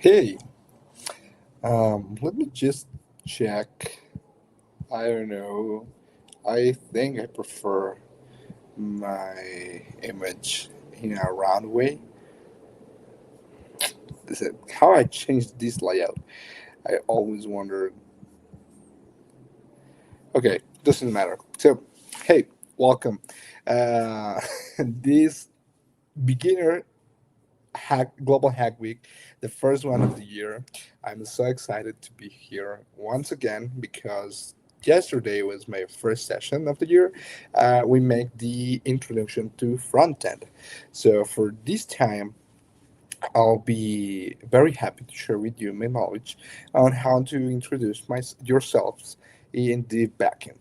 Hey, let me just check. I don't know. I think I prefer my image in a round way. Is it how I changed this layout? I always wondered. Okay, doesn't matter. So, hey, welcome. This beginner hack global hack week, the first one of the year. I'm so excited to be here once again because yesterday was my first session of the year. We make the introduction to front end. So for this time, I'll be very happy to share with you my knowledge on how to introduce yourselves in the backend.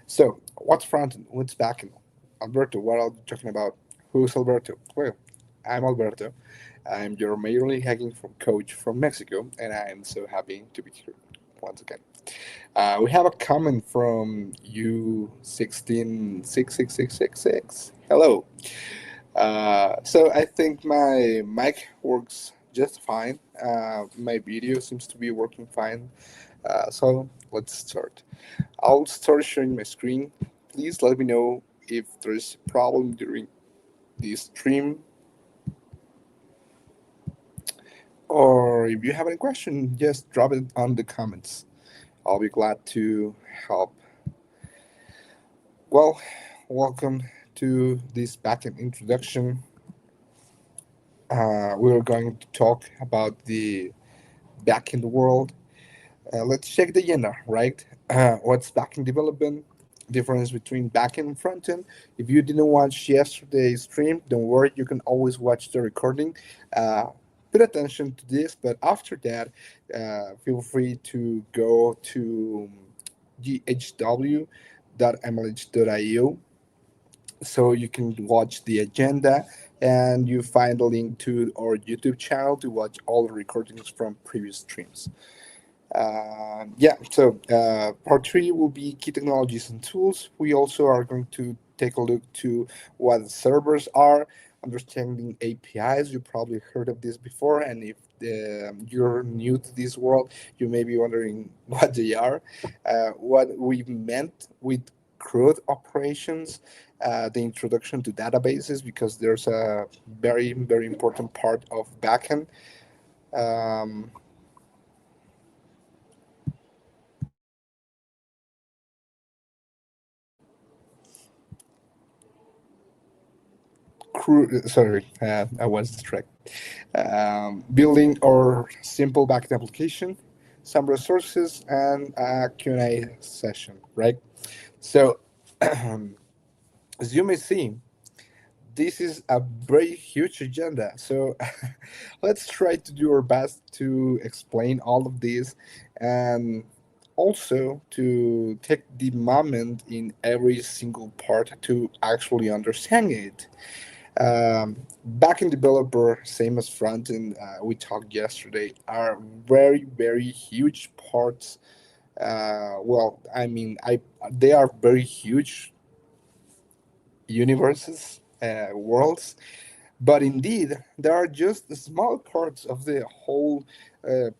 So, what's front end? What's backend? Alberto, what are you talking about? Who's Alberto? Well, I'm Alberto. I'm your Major League Hacking coach from Mexico, and I'm so happy to be here once again. We have a comment from U16666666. Hello. So I think my mic works just fine. My video seems to be working fine. So let's start. I'll start sharing my screen. Please let me know if there's a problem during this stream, or if you have any question, just drop it on the comments. I'll be glad to help. Well, welcome to this backend introduction. We're going to talk about the backend world. Let's check the agenda, right? What's backend development? Difference between backend and frontend. If you didn't watch yesterday's stream, don't worry, you can always watch the recording. Uh, Pay attention to this, but after that, feel free to go to GHW.mlh.io so you can watch the agenda and you find a link to our YouTube channel to watch all the recordings from previous streams. Part three will be key technologies and tools. We also are going to take a look to what servers are, understanding APIs. You probably heard of this before, and if you're new to this world, you may be wondering what they are. What we meant with CRUD operations, the introduction to databases, because there's a very, very important part of backend. Um, Sorry, I was distracted. Building our simple backend application, some resources, and a Q&A session, right? So, as you may see, this is a very huge agenda. So, let's try to do our best to explain all of this and also to take the moment in every single part to actually understand it. Backend developer, same as front end, we talked yesterday, are very, very huge parts. I they are very huge universes, worlds, but indeed there are just small parts of the whole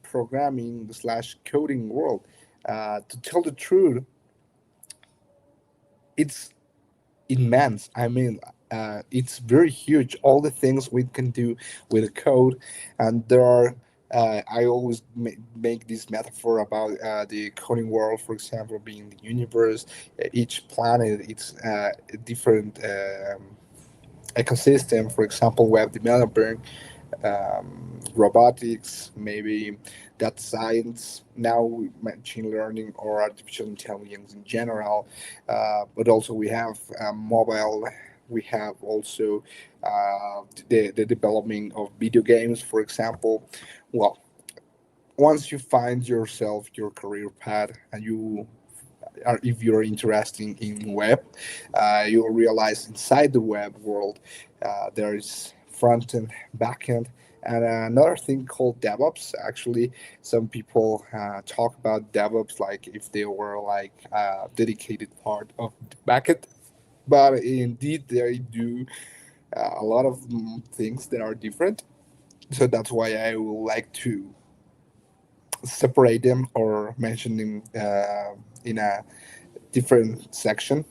programming slash coding world. To tell the truth, it's immense. I mean, it's very huge. All the things we can do with the code, and there are. I always make this metaphor about the coding world, for example, being the universe. Each planet, it's a different ecosystem. For example, web developer, robotics, maybe data science, now machine learning or artificial intelligence in general. But also we have mobile. We have also the development of video games, for example. Well, once you find yourself your career path and you are, if you're interested in web, you'll realize inside the web world there is front end, back end, and another thing called DevOps. Actually, some people talk about DevOps like if they were like a dedicated part of the backend, but indeed they do a lot of things that are different. So that's why I would like to separate them or mention them in a different section.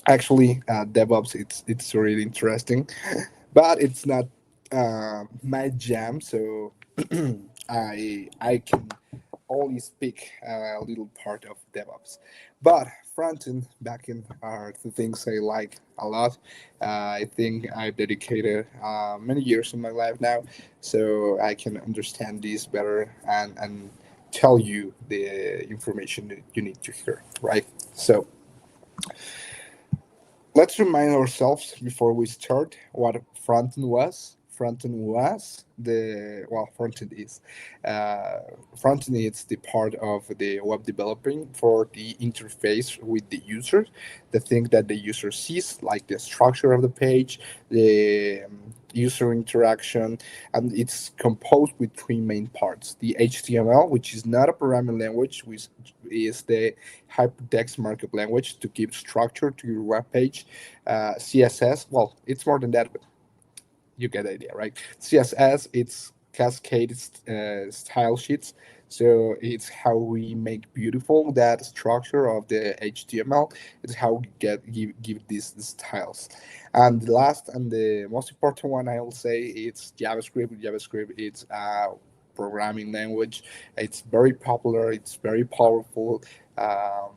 Actually, DevOps it's really interesting, but it's not my jam. So I can only speak a little part of DevOps. But front end, back end are the things I like a lot. I think I've dedicated many years of my life now, so I can understand this better and tell you the information that you need to hear, right? So let's remind ourselves before we start what frontend was. Frontend was the well, frontend is uh, frontend is the part of the web developing for the interface with the user, the thing that the user sees, like the structure of the page, the user interaction, and it's composed with three main parts: the HTML, which is not a programming language, which is the hypertext markup language to give structure to your web page. CSS, well, it's more than that, but you get the idea, right? CSS, it's cascade style sheets. So it's how we make beautiful that structure of the HTML. It's how we give these styles. And the last and the most important one, I will say, it's JavaScript. JavaScript, it's a programming language. It's very popular. It's very powerful. Um,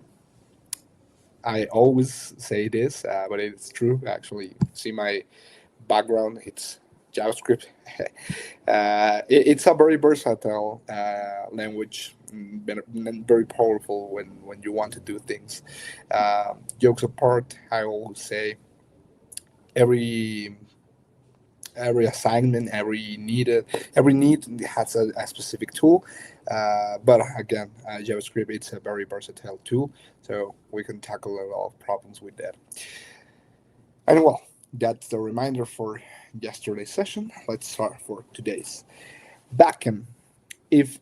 I always say this, but it's true. Actually, see my background. It's JavaScript. It's a very versatile language, very powerful when you want to do things. Jokes apart, I always say every every assignment, every need has a specific tool. But again, JavaScript it's a very versatile tool, so we can tackle a lot of problems with that. And well, that's the reminder for yesterday's session. Let's start for today's backend. If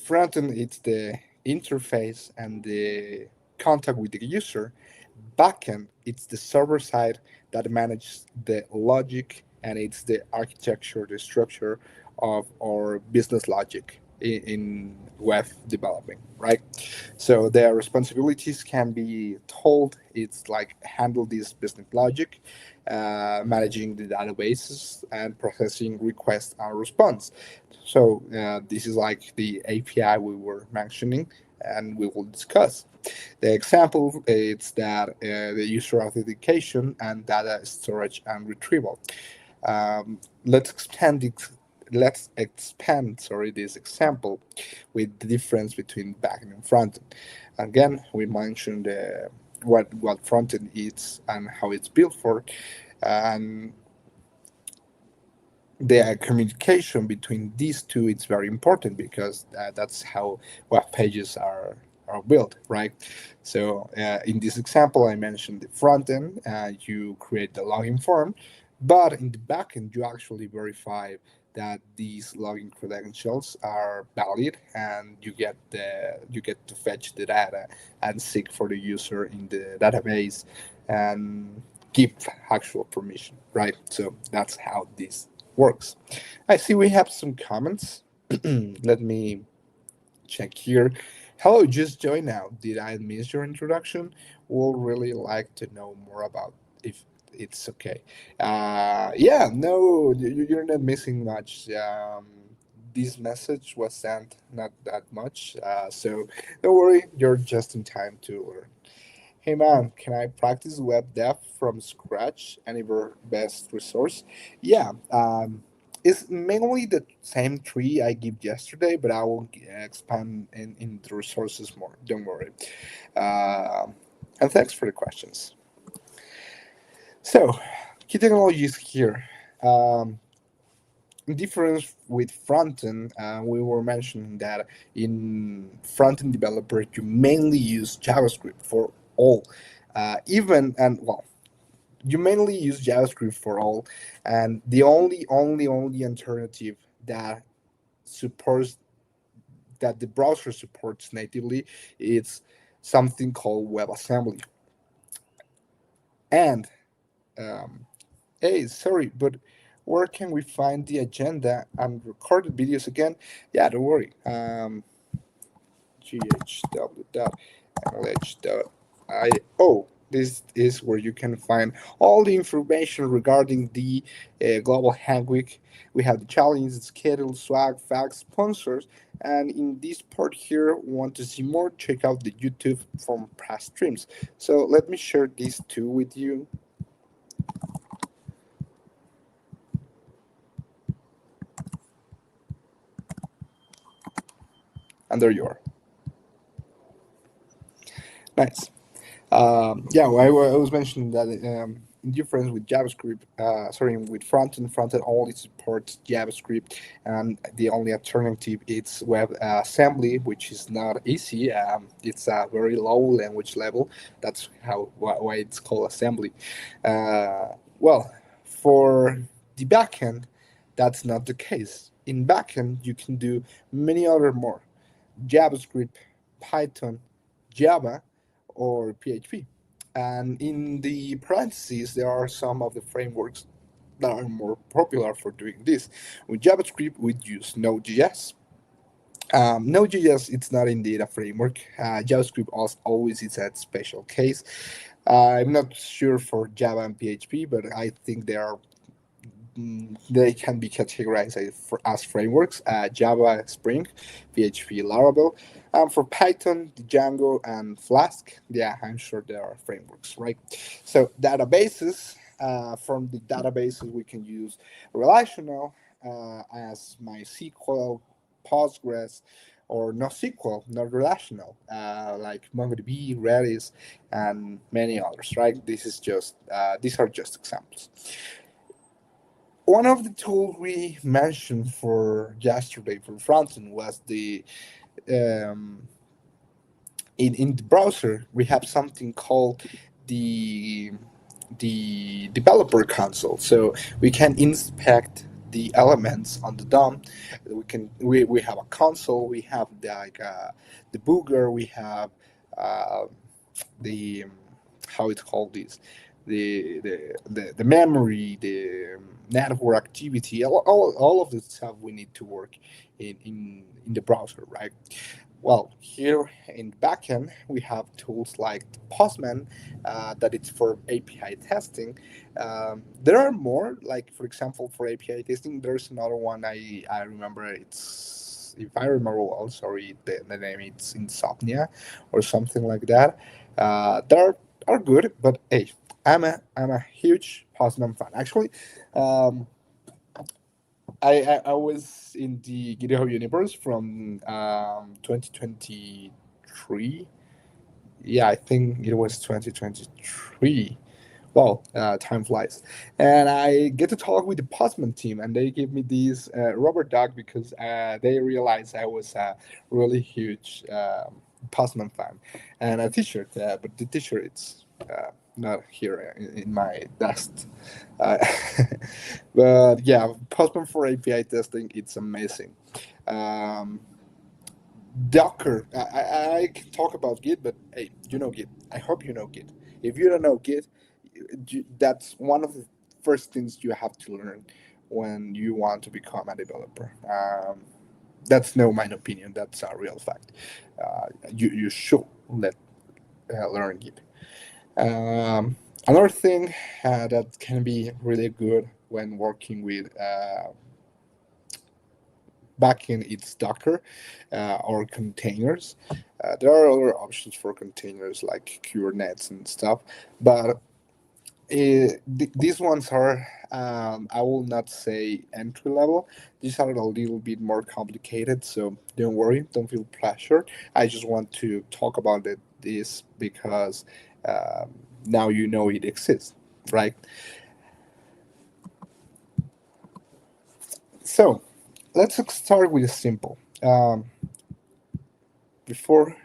frontend is the interface and the contact with the user, backend it's the server side that manages the logic and it's the architecture, the structure of our business logic in web developing, right? So their responsibilities can be told. It's like handle this business logic, managing the databases, and processing request and response. So this is like the API we were mentioning, and we will discuss. The example is that the user authentication and data storage and retrieval. Let's expand it. Let's expand, sorry, this example with the difference between backend and frontend. Again, we mentioned what frontend is and how it's built for, and the communication between these two is very important because that's how web pages are built, right? So in this example, I mentioned the front end. You create the login form, but in the back end, you actually verify that these login credentials are valid, and you get to fetch the data and seek for the user in the database and give actual permission, right? So that's how this works. I see we have some comments. Let me check here. Hello, just joined now. Did I miss your introduction? We'll really like to know more about if it's okay. Yeah, no, you're not missing much. This message was sent not that much, so don't worry, you're just in time to learn. Hey man, can I practice web dev from scratch? Any best resource? Yeah, it's mainly the same tree I gave yesterday, but I will expand in the resources more. Don't worry. Uh, and thanks for the questions. So, key technologies here. Um, in difference with frontend, we were mentioning that in frontend developer, you mainly use JavaScript for all. Even and well, you mainly use JavaScript for all, and the only alternative that supports that the browser supports natively is something called WebAssembly. And um, hey, sorry, but where can we find the agenda and recorded videos again? Yeah, don't worry. GHW.NLH.io. This is where you can find all the information regarding the Global Hack Week. We have the challenge, the schedule, swag, facts, sponsors, and in this part here, want to see more? Check out the YouTube from past streams. So let me share these two with you, and there you are. Nice. Yeah, well, I was mentioning that in difference with JavaScript, sorry, with frontend only supports JavaScript, and the only alternative is web assembly, which is not easy. It's a very low language level. That's why it's called assembly. Well, for the backend, that's not the case. In backend, you can do many other more. JavaScript, Python, Java, or PHP. And in the parentheses, there are some of the frameworks that are more popular for doing this. With JavaScript, we use Node.js. Node.js, it's not indeed a framework. JavaScript always is a special case. I'm not sure for Java and PHP, but I think they can be categorized as frameworks: Java, Spring, PHP, Laravel. For Python, Django, and Flask, yeah, I'm sure there are frameworks, right? So databases, from the databases, we can use relational as MySQL, Postgres, or NoSQL, not relational, like MongoDB, Redis, and many others, right? These are just examples. One of the tools we mentioned for yesterday for frontend was the um, in the browser we have something called the developer console. So we can inspect the elements on the DOM. We have a console. We have the booger. We have uh, the how it's called this the memory, the network activity, all of the stuff we need to work in the browser, right? Well, here in backend we have tools like Postman, that it's for API testing. There are more, like for example for API testing. There's another one I remember. It's, if I remember well, sorry, the name it's Insomnia or something like that. Are good, but hey, I'm a huge Postman fan. Actually, um, I was in the GitHub universe from 2023. Yeah, I think it was 2023. Well, time flies, and I get to talk with the Postman team, and they give me these rubber duck because they realized I was a really huge Postman fan, and a T-shirt. But the T-shirt it's not here in my desk. Uh, but yeah, Postman for API testing, it's amazing. Um, Docker. I can talk about Git, but hey, you know Git. I hope you know Git. If you don't know Git, that's one of the first things you have to learn when you want to become a developer. That's no my opinion. That's a real fact. You should learn Git. Another thing that can be really good when working with backend, it's Docker or containers. There are other options for containers like Kubernetes and stuff, but these ones are, I will not say entry level. These are a little bit more complicated, so don't worry, don't feel pressure. I just want to talk about this because now you know it exists, right? So let's start with a simple. Before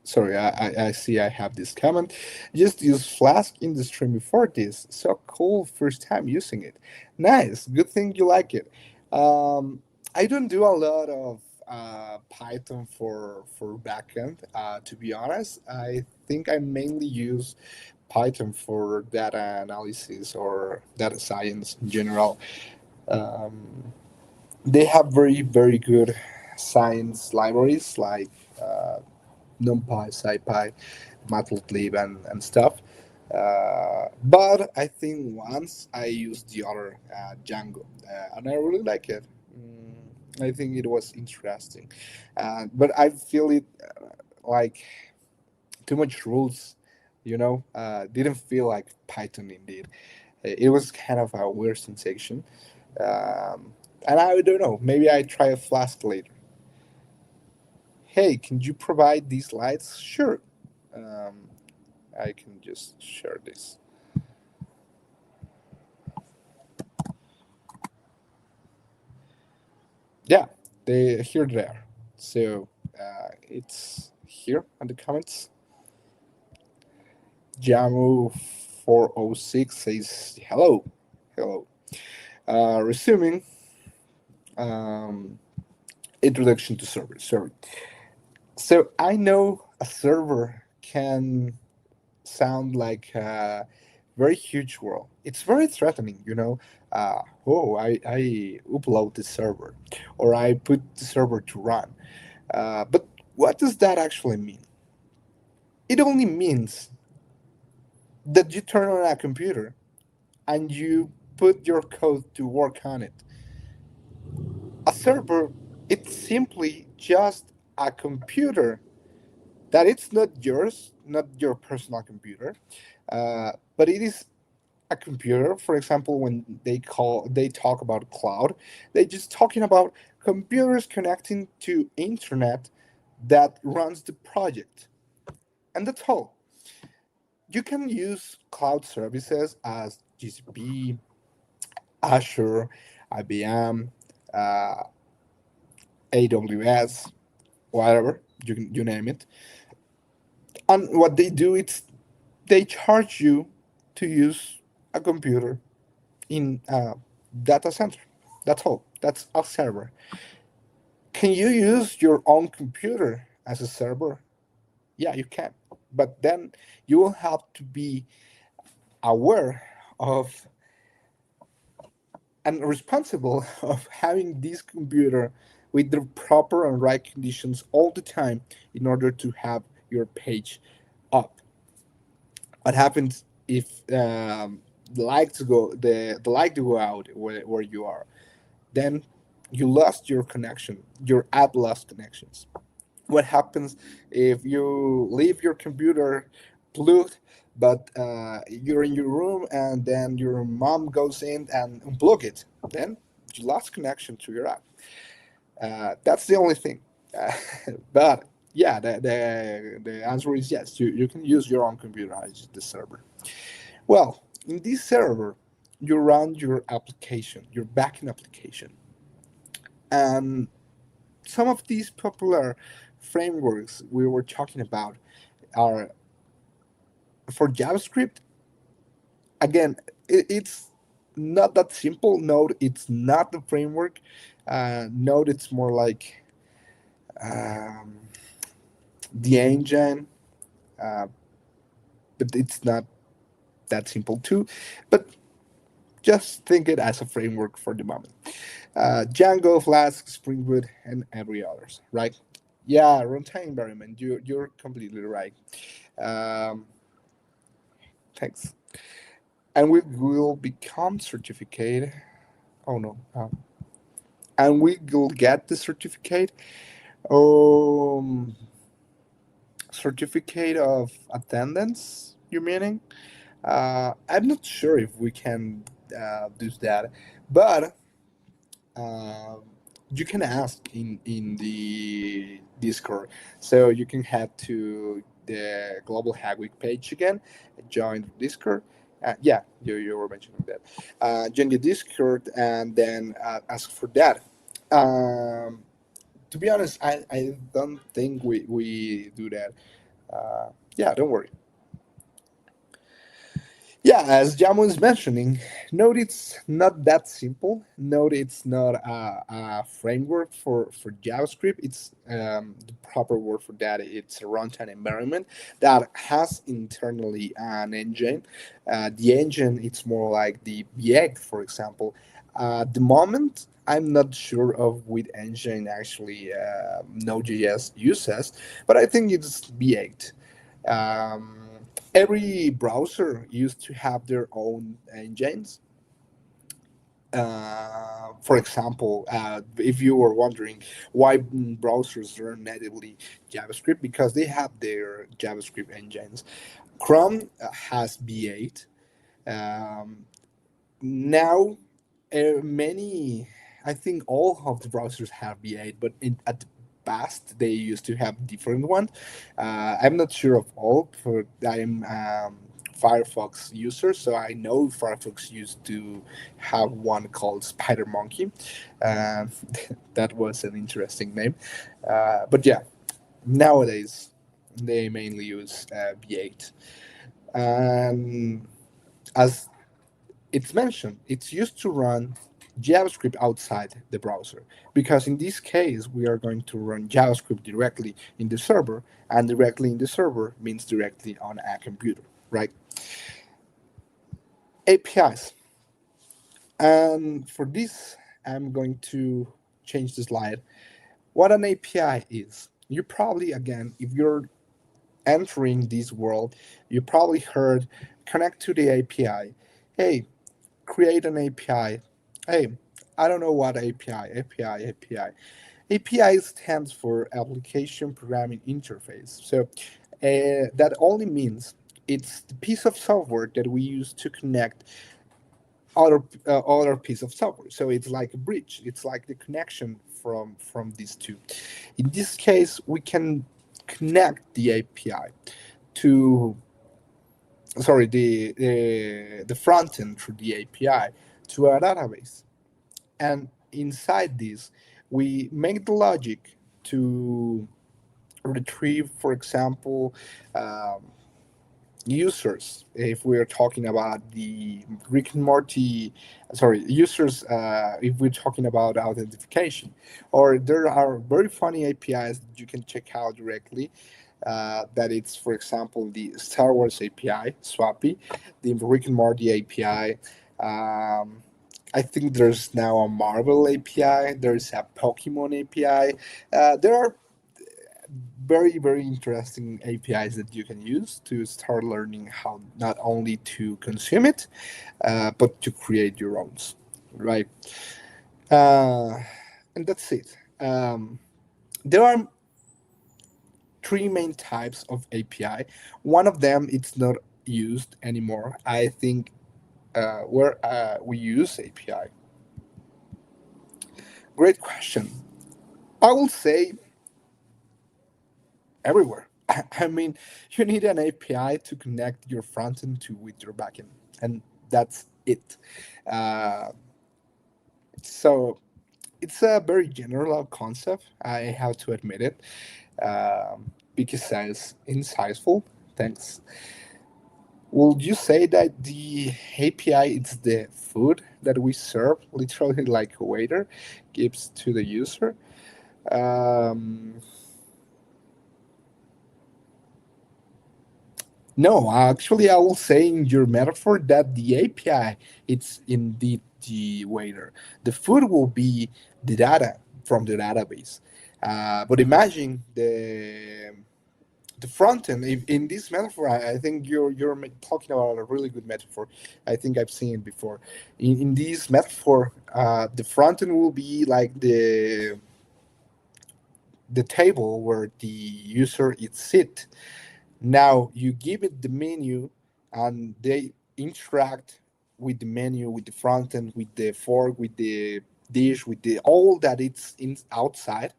Sorry, I see I have this comment. Just use Flask in the stream before this. So cool, first time using it. Nice, good thing you like it. I don't do a lot of Python for backend. To be honest, I think I mainly use Python for data analysis or data science in general. Um, they have very good. science libraries like uh, NumPy, SciPy, Matplotlib, and stuff. But I think once I used the other Django, and I really like it. I think it was interesting, but I feel it like too much rules. Didn't feel like Python indeed. It was kind of a weird sensation, and I don't know. Maybe I try a Flask later. Hey, can you provide these lights? Sure. Um, I can just share this. Yeah, they here they are. So it's here in the comments. Jamu406 says hello, hello. Resuming um, introduction to servers. So I know a server can sound like a very huge world. It's very threatening, oh, I upload the server, or I put the server to run. But what does that actually mean? It only means that you turn on a computer and you put your code to work on it. A server, it's simply just a computer that it's not yours, not your personal computer, but it is a computer. For example, when they talk about cloud, they just talking about computers connecting to internet that runs the project, and that's all. You can use cloud services as GCP, Azure, IBM, uh, AWS, whatever you name it. And what they do is they charge you to use a computer in a data center. That's all. That's a server. Can you use your own computer as a server? Yeah, you can. But then you will have to be aware of and responsible of having this computer with the proper and right conditions all the time in order to have your page up. What happens if the light to go out where you are? Then you lost your connection. Your app lost connections. What happens if you leave your computer plugged, but you're in your room and then your mom goes in and unplug it? Then you lost connection to your app. That's the only thing. Uh, but yeah, the answer is yes. You can use your own computer as the server. Well, in this server, you run your application, your backend application, and some of these popular frameworks we were talking about are for JavaScript. Again, it's not that simple. Node, it's not the framework. Node, it's more like um, the engine, uh, but it's not that simple too. But just think it as a framework for the moment. Django, Flask, Spring Boot, and every others, right? Yeah, runtime environment. You're completely right. Um, thanks. And we will become certificate. Oh no. And we will get the certificate. Um, certificate of attendance. You meaning? I'm not sure if we can do that, but um, you can ask in the Discord. So you can head to the Global Hack Week page again, join Discord. Yeah, you were mentioning that. Join the Discord and then ask for that. Um, to be honest, I don't think we do that. Yeah, don't worry. Yeah, as Jamu is mentioning, Node it's not that simple. Node it's not a framework for JavaScript. It's the proper word for that. It's a runtime environment that has internally an engine. The engine it's more like the React, for example. The moment I'm not sure of which engine actually Node.js uses, but I think it's V8. Um, every browser used to have their own engines. For example, if you were wondering why browsers learn natively JavaScript, because they have their JavaScript engines. Chrome has V8. Um, now many, I think all of the browsers have V8, but at the past they used to have different one. I'm not sure of all, but I'm Firefox user, so I know Firefox used to have one called Spider Monkey. um, that was an interesting name. But yeah, nowadays they mainly use V8. And as it's mentioned, it's used to run JavaScript outside the browser, because in this case we are going to run JavaScript directly in the server, and directly in the server means directly on a computer, right? APIs. And for this, I'm going to change the slide. What an API is. You probably, again, if you're entering this world, you probably heard connect to the API. Hey, create an API. Hey, I don't know what API, API, API. API stands for Application Programming Interface. So that only means it's the piece of software that we use to connect other piece of software. So it's like a bridge. It's like the connection from these two. In this case, we can connect the API to the front end through the API to a database. And inside this, we make the logic to retrieve, for example, um, users. If we are talking about the Rick and Morty, sorry, users, if we're talking about authentication, or there are very funny APIs that you can check out directly. That it's, for example, the Star Wars API, Swappy, the Rick and Morty API. Um, I think there's now a Marvel API. There's a Pokemon API. There are very interesting APIs that you can use to start learning how not only to consume it, but to create your own, right? Uh, and that's it. There are three main types of API. One of them it's not used anymore. I think where we use API. Great question. I will say everywhere. I mean, you need an API to connect your front end to with your backend, and that's it. Uh, so it's a very general concept. I have to admit it, because it's insightful. Thanks. Would you say that the API is the food that we serve, literally like a waiter gives to the user? Um, No, actually, I will say in your metaphor that the API it's indeed the waiter. The food will be the data from the database. But imagine the front end. In this metaphor, I think you're talking about a really good metaphor. I think I've seen it before. In this metaphor, the front end will be like the table where the user is sit. Now you give it the menu, and they interact with the menu, with the front end, with the fork, with the dish, with the all that it's in outside.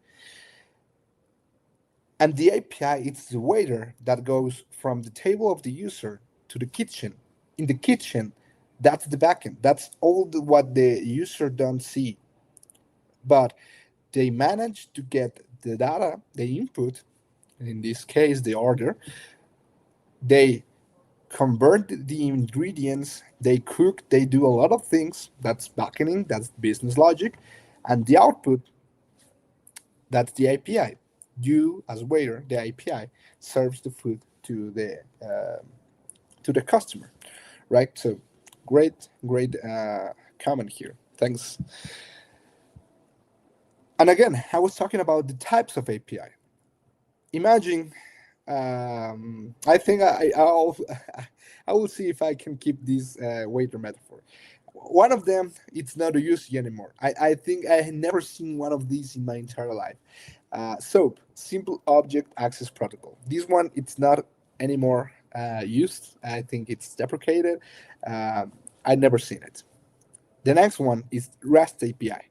And the API it's the waiter that goes from the table of the user to the kitchen. In the kitchen, that's the backend. That's what the user don't see, but they manage to get the data, the input, in this case the order. They convert the ingredients, they cook, they do a lot of things. That's backing, that's business logic, and the output, that's the API. You as waiter, the API serves the food to the customer, right? So great comment here. Thanks. And again, I was talking about the types of API. Imagine, I think I'll I will see if I can keep this waiter metaphor. One of them, it's not a use anymore. I think I had never seen one of these in my entire life. SOAP, Simple Object Access Protocol. This one, it's not anymore used. I think it's deprecated. I've never seen it. The next one is REST API,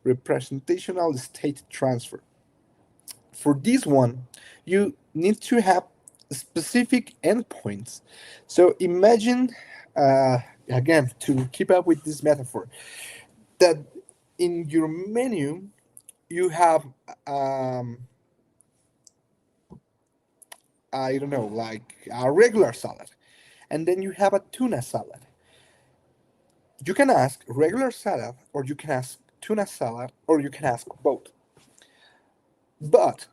Representational State Transfer. For this one, you need to have specific endpoints. So imagine, again, to keep up with this metaphor, that in your menu you have, um, I don't know, like a regular salad, and then you have a tuna salad. You can ask regular salad, or you can ask tuna salad, or you can ask both. But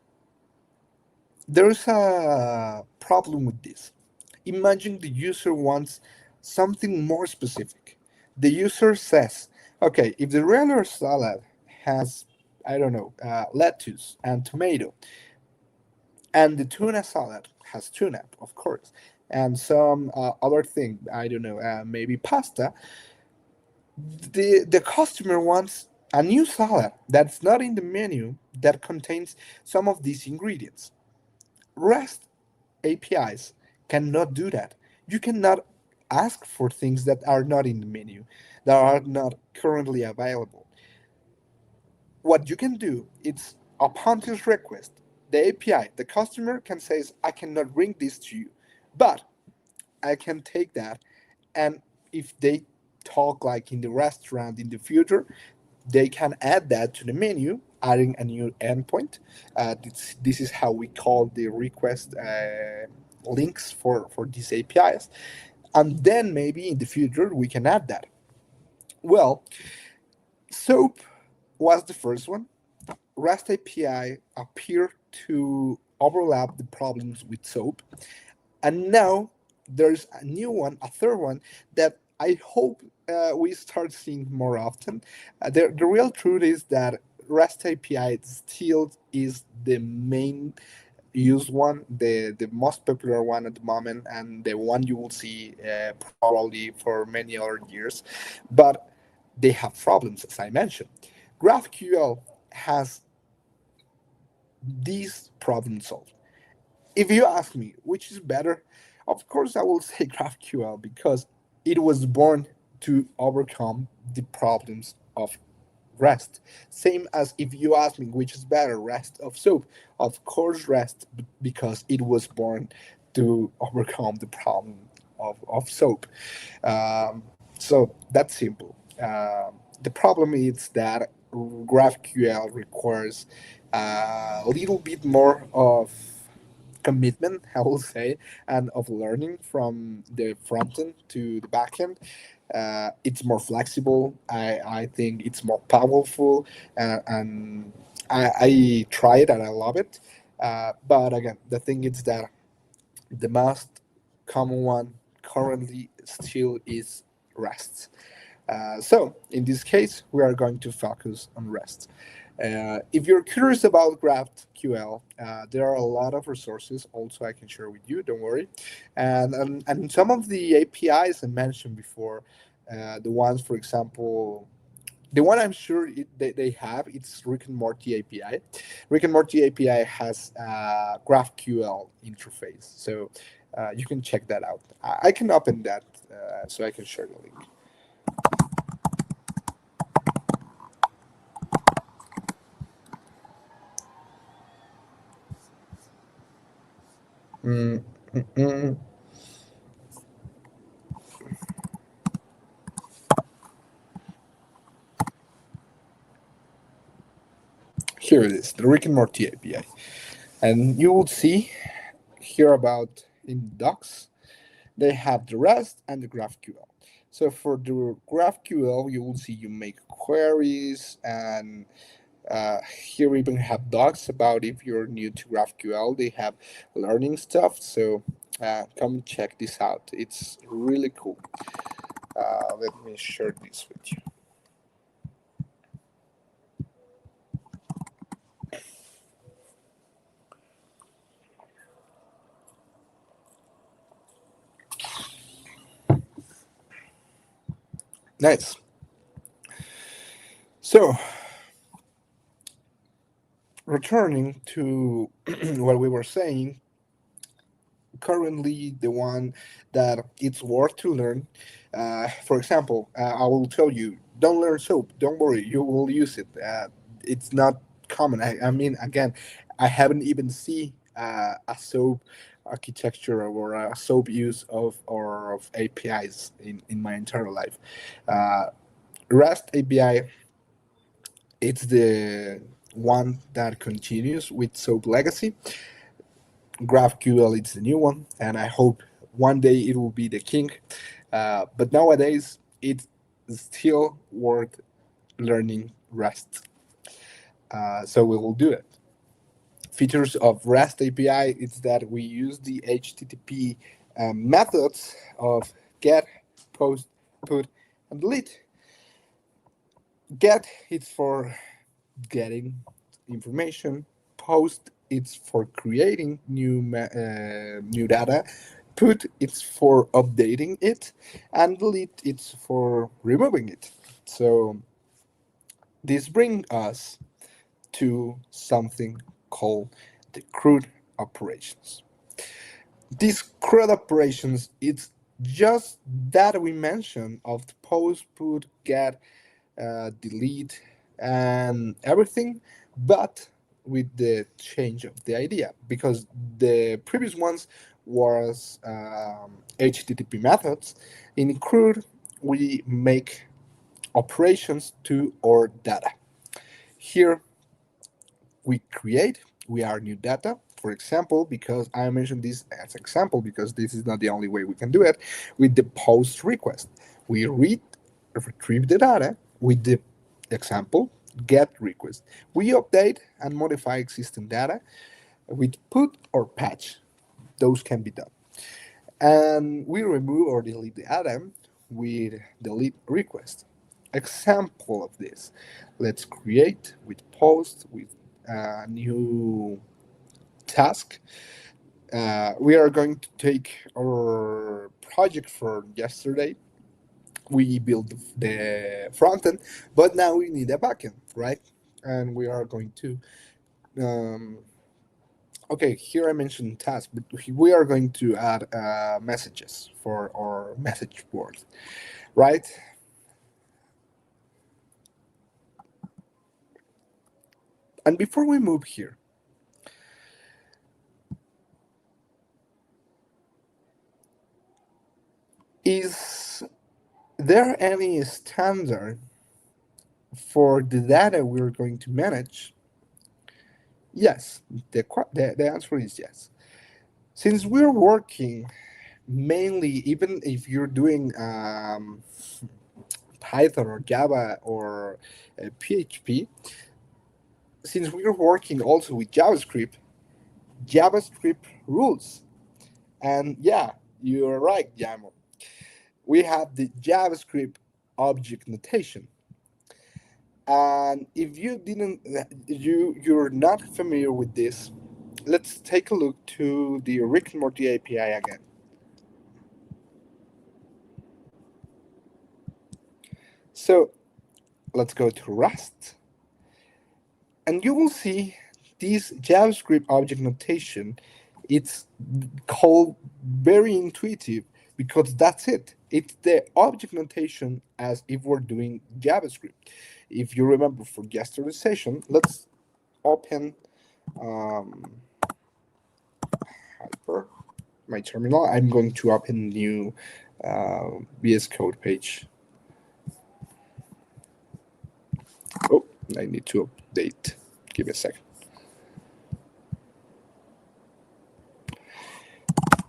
there's a problem with this. Imagine the user wants something more specific. The user says, okay, if the regular salad has, I don't know, lettuce and tomato, and the tuna salad has tuna, of course, and some other thing, I don't know, maybe pasta, the customer wants a new salad that's not in the menu that contains some of these ingredients. REST APIs cannot do that. You cannot ask for things that are not in the menu, that are not currently available. What you can do is, upon this request, the API, the customer can say, I cannot bring this to you, but I can take that, and if they talk like in the restaurant in the future, they can add that to the menu, adding a new endpoint. This is how we call the request links for these APIs. And then maybe in the future, we can add that. Well, SOAP was the first one. REST API appeared to overlap the problems with SOAP. And now there's a new one, a third one, that I hope we start seeing more often. The real truth is that REST API still is the main used one, the most popular one at the moment, and the one you will see probably for many other years. But they have problems, as I mentioned. GraphQL has these problems solved. If you ask me which is better, of course I will say GraphQL because it was born to overcome the problems of REST. Same as if you ask me which is better, REST of SOAP, of course REST because it was born to overcome the problem of SOAP. So that's simple. The problem is that GraphQL requires a little bit more of commitment, I will say, and of learning from the front end to the back end. It's more flexible. I think it's more powerful, and I try it and I love it. But again, the thing is that the most common one currently still is REST. So in this case, we are going to focus on REST. If you're curious about GraphQL, there are a lot of resources also I can share with you, don't worry. And some of the APIs I mentioned before, the ones, for example, the one I'm sure they have, it's Rick and Morty API. Rick and Morty API has a GraphQL interface, so you can check that out. I can open that so I can share the link. Mm, mm, mm. Here it is, the Rick and Morty API. And you will see here about in docs They have the REST and the GraphQL. So for the GraphQL, you will see you make queries, and here we even have docs about if you're new to GraphQL. They have learning stuff. So come check this out. It's really cool. Let me share this with you. Nice. So, returning to what we were saying, currently the one that it's worth to learn. For example, I will tell you, don't learn soap. Don't worry, you will use it. It's not common. I mean, again, I haven't even seen a soap architecture or a soap use of APIs in my entire life. Uh, REST API, it's the one that continues with SOAP legacy. GraphQL is the new one, and I hope one day it will be the king. But nowadays, it's still worth learning REST. So we will do it. Features of REST API is that we use the HTTP methods of get, post, put, and delete. Get, it's for getting information. Post, it's for creating new data. Put, it's for updating it, and delete, it's for removing it. So this brings us to something called the CRUD operations. These CRUD operations, it's just that we mentioned of the post, put, get, delete, and everything, but with the change of the idea, because the previous ones was HTTP methods. In CRUD, we make operations to our data. Here, we are new data. For example, because I mentioned this as example, because this is not the only way we can do it, with the post request. We retrieve the data with the example get request. We update and modify existing data with put or patch. Those can be done. And we remove or delete the item with delete request. Example of this. Let's create with post with a new task. We are going to take our project for yesterday. We built the front end, but now we need a backend, right? And we are going to um, okay, here I mentioned tasks, but we are going to add messages for our message board, right? And before we move here, is there any standard for the data we're going to manage? Yes, the answer is yes. Since we're working mainly, even if you're doing Python or Java or PHP, since we're working also with JavaScript rules. And yeah, you're right, Jamo. We have the JavaScript object notation. And if you're not familiar with this, let's take a look to the Rick and Morty API again. So let's go to Rust, and you will see this JavaScript object notation. It's called very intuitive because that's it. It's the object notation as if we're doing JavaScript. If you remember for yesterday's session, let's open um, Hyper, my terminal. I'm going to open new VS Code page. Oh, I need to update. Give me a second.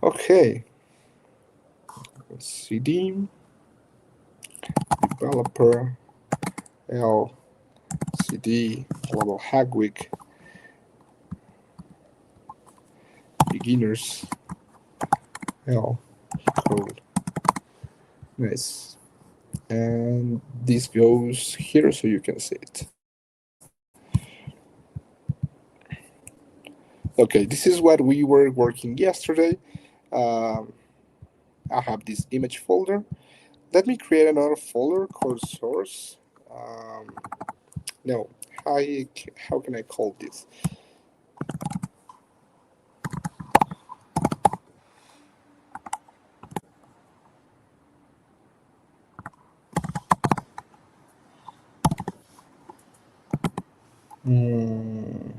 Okay. cd developer lcd global hack week beginners l code. Nice. And this goes here so you can see it. Okay, this is what we were working yesterday. Um, I have this image folder. Let me create another folder called source. Um, no, how can I call this? Mm,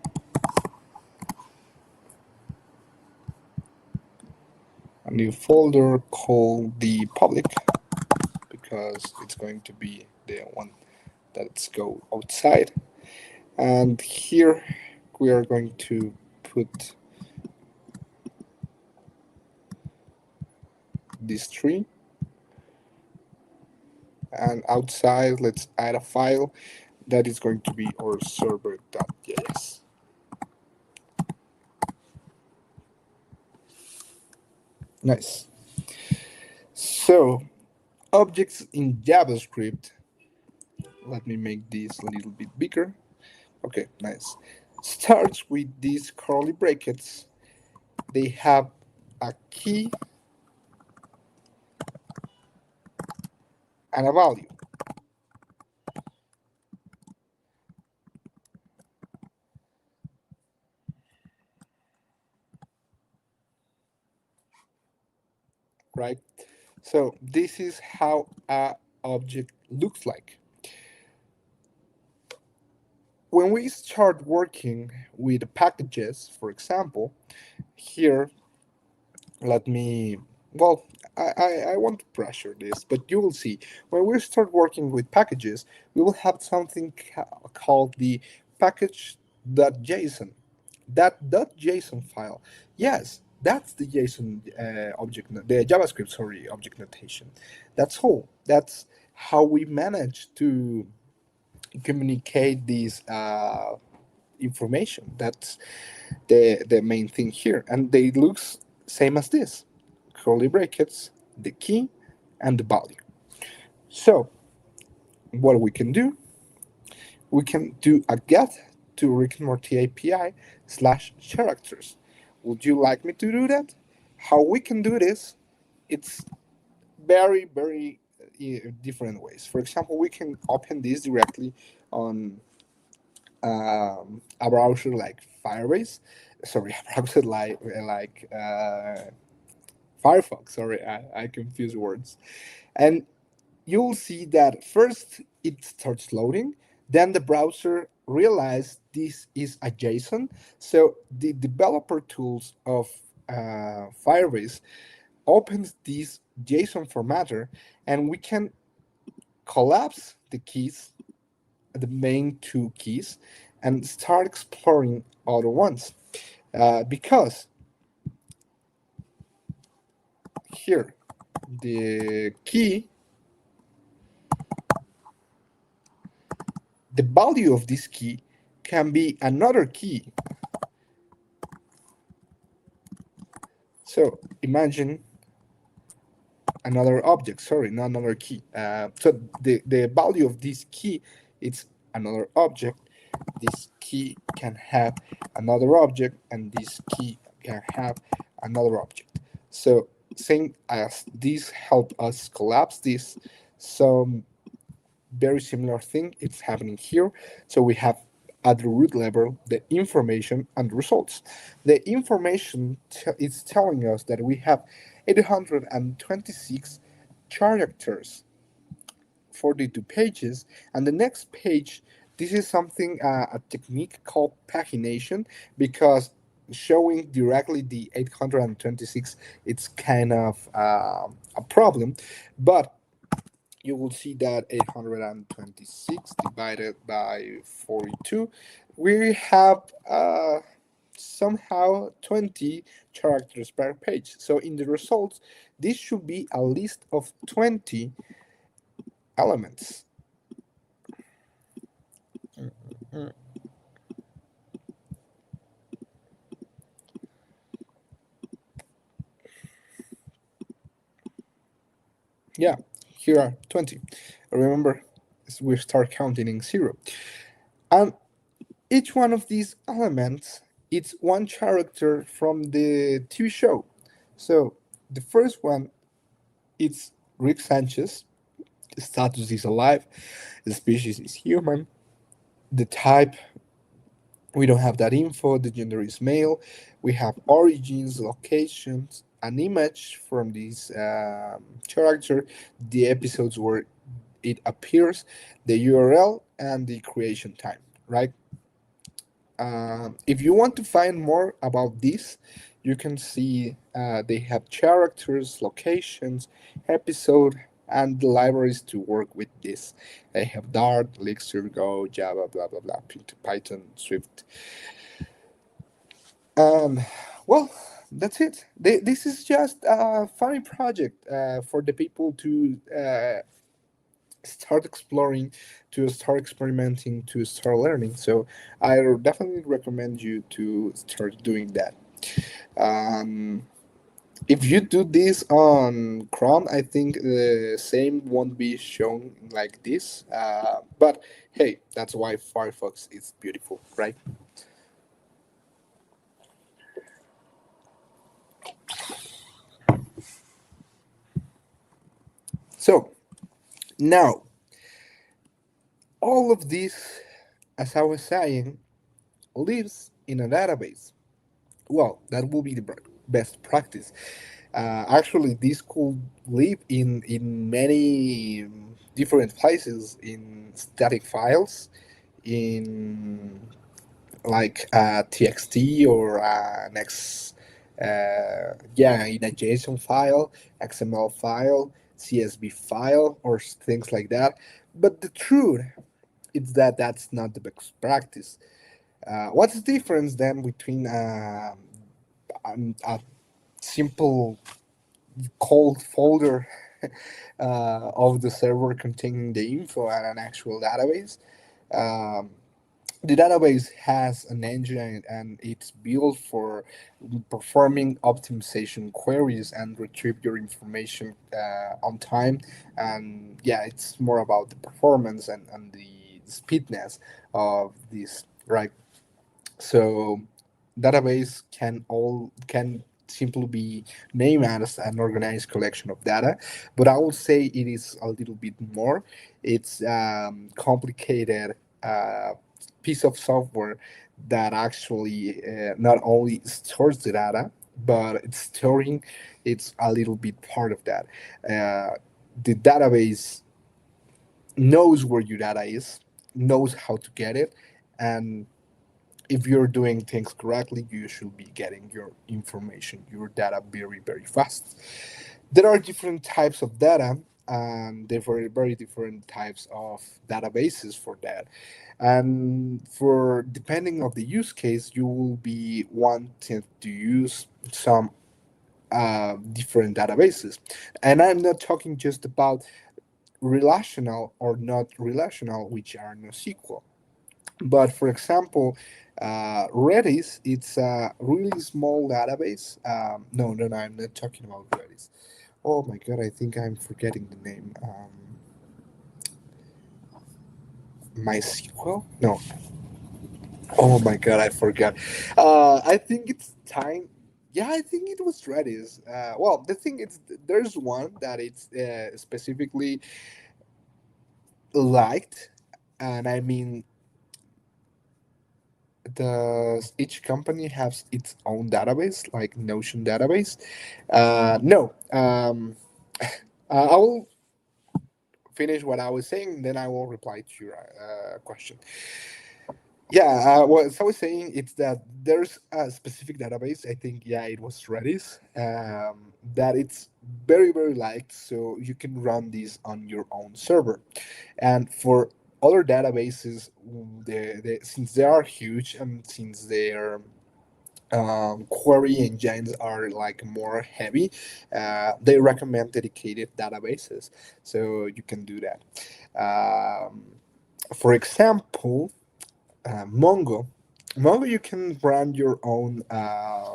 a new folder called the public because it's going to be the one that's go outside. And here we are going to put this tree, and outside let's add a file that is going to be our server.js. Nice. So objects in JavaScript, let me make this a little bit bigger. Okay, nice. Starts with these curly brackets. They have a key and a value. Right? So this is how a object looks like. When we start working with packages, for example, here, let me, well, I want to pressure this, but you will see, when we start working with packages, we will have something called the package.json. That .json file, yes, that's the JSON the JavaScript, sorry, object notation. That's all. That's how we manage to communicate these information. That's the main thing here, and they looks same as this: curly brackets, the key, and the value. So what we can do, we can do a get to Rick and Morty API / characters. Would you like me to do that? How we can do this? It's very different ways. For example, we can open this directly on a browser like Firebase, sorry, a browser like Firefox. Sorry, I confuse words. And you'll see that first it starts loading, then the browser realizes this is a JSON. So the developer tools of Firebase opens this JSON formatter, and we can collapse the keys, the main two keys, and start exploring other ones. Because here, the key, the value of this key can be another key. So imagine another object, sorry, not another key. So the value of this key, it's another object. This key can have another object, and this key can have another object. So same as this help us collapse this. So very similar thing it's happening here. So we have at the root level the information and results. The information is telling us that we have 826 characters, 42 pages, and the next page, this is something, a technique called pagination, because showing directly the 826, it's kind of a problem. But you will see that 826 divided by 42, we have somehow 20 characters per page. So in the results, this should be a list of 20 elements. Yeah, here are 20. Remember, we start counting in zero. And each one of these elements, it's one character from the TV show. So the first one, it's Rick Sanchez. The status is alive. The species is human. The type, we don't have that info. The gender is male. We have origins, locations, an image from this character, the episodes where it appears, the URL, and the creation time, right? If you want to find more about this, you can see they have characters, locations, episode, and the libraries to work with this. They have Dart, Elixir, Go, Java, blah blah blah, Python, Swift. Um, well, that's it. This is just a funny project for the people to start exploring, to start experimenting, to start learning. So I definitely recommend you to start doing that. Um, if you do this on Chrome, I think the same won't be shown like this. But hey, that's why Firefox is beautiful, right? So now, all of this, as I was saying, lives in a database. Well, that will be the best practice. Actually, this could live in many different places, in static files, in like txt or next yeah, in a JSON file, XML file, CSV file, or things like that. But the truth is that that's not the best practice. What's the difference then between a simple cold folder of the server containing the info and an actual database? Um, the database has an engine and it's built for performing optimization queries and retrieve your information on time. And yeah, it's more about the performance and the speedness of this, right? So database can simply be named as an organized collection of data, but I would say it is a little bit more. It's complicated piece of software that actually not only stores the data, but it's storing it's a little bit part of that. The database knows where your data is, knows how to get it, and if you're doing things correctly, you should be getting your information, your data very, very fast. There are different types of data, and there are very different types of databases for that. And for depending of the use case, you will be wanting to use some different databases. And I'm not talking just about relational or not relational, which are NoSQL. But for example, Redis, it's a really small database. No, I'm not talking about Redis. Oh my god, I think I'm forgetting the name. MySQL? No. Oh my god, I forgot. I think it's time. Yeah, I think it was Redis. Well, the thing is, there's one that it's specifically liked, and I mean does each company has its own database like Notion database? No. I will finish what I was saying, then I will reply to your question. Yeah, what I was saying it's that there's a specific database. I think yeah, it was Redis. That it's very very liked, so you can run this on your own server. And for other databases, since they are huge and since they're query engines are like more heavy. They recommend dedicated databases, so you can do that. Um, for example, Mongo. Mongo, you can run your own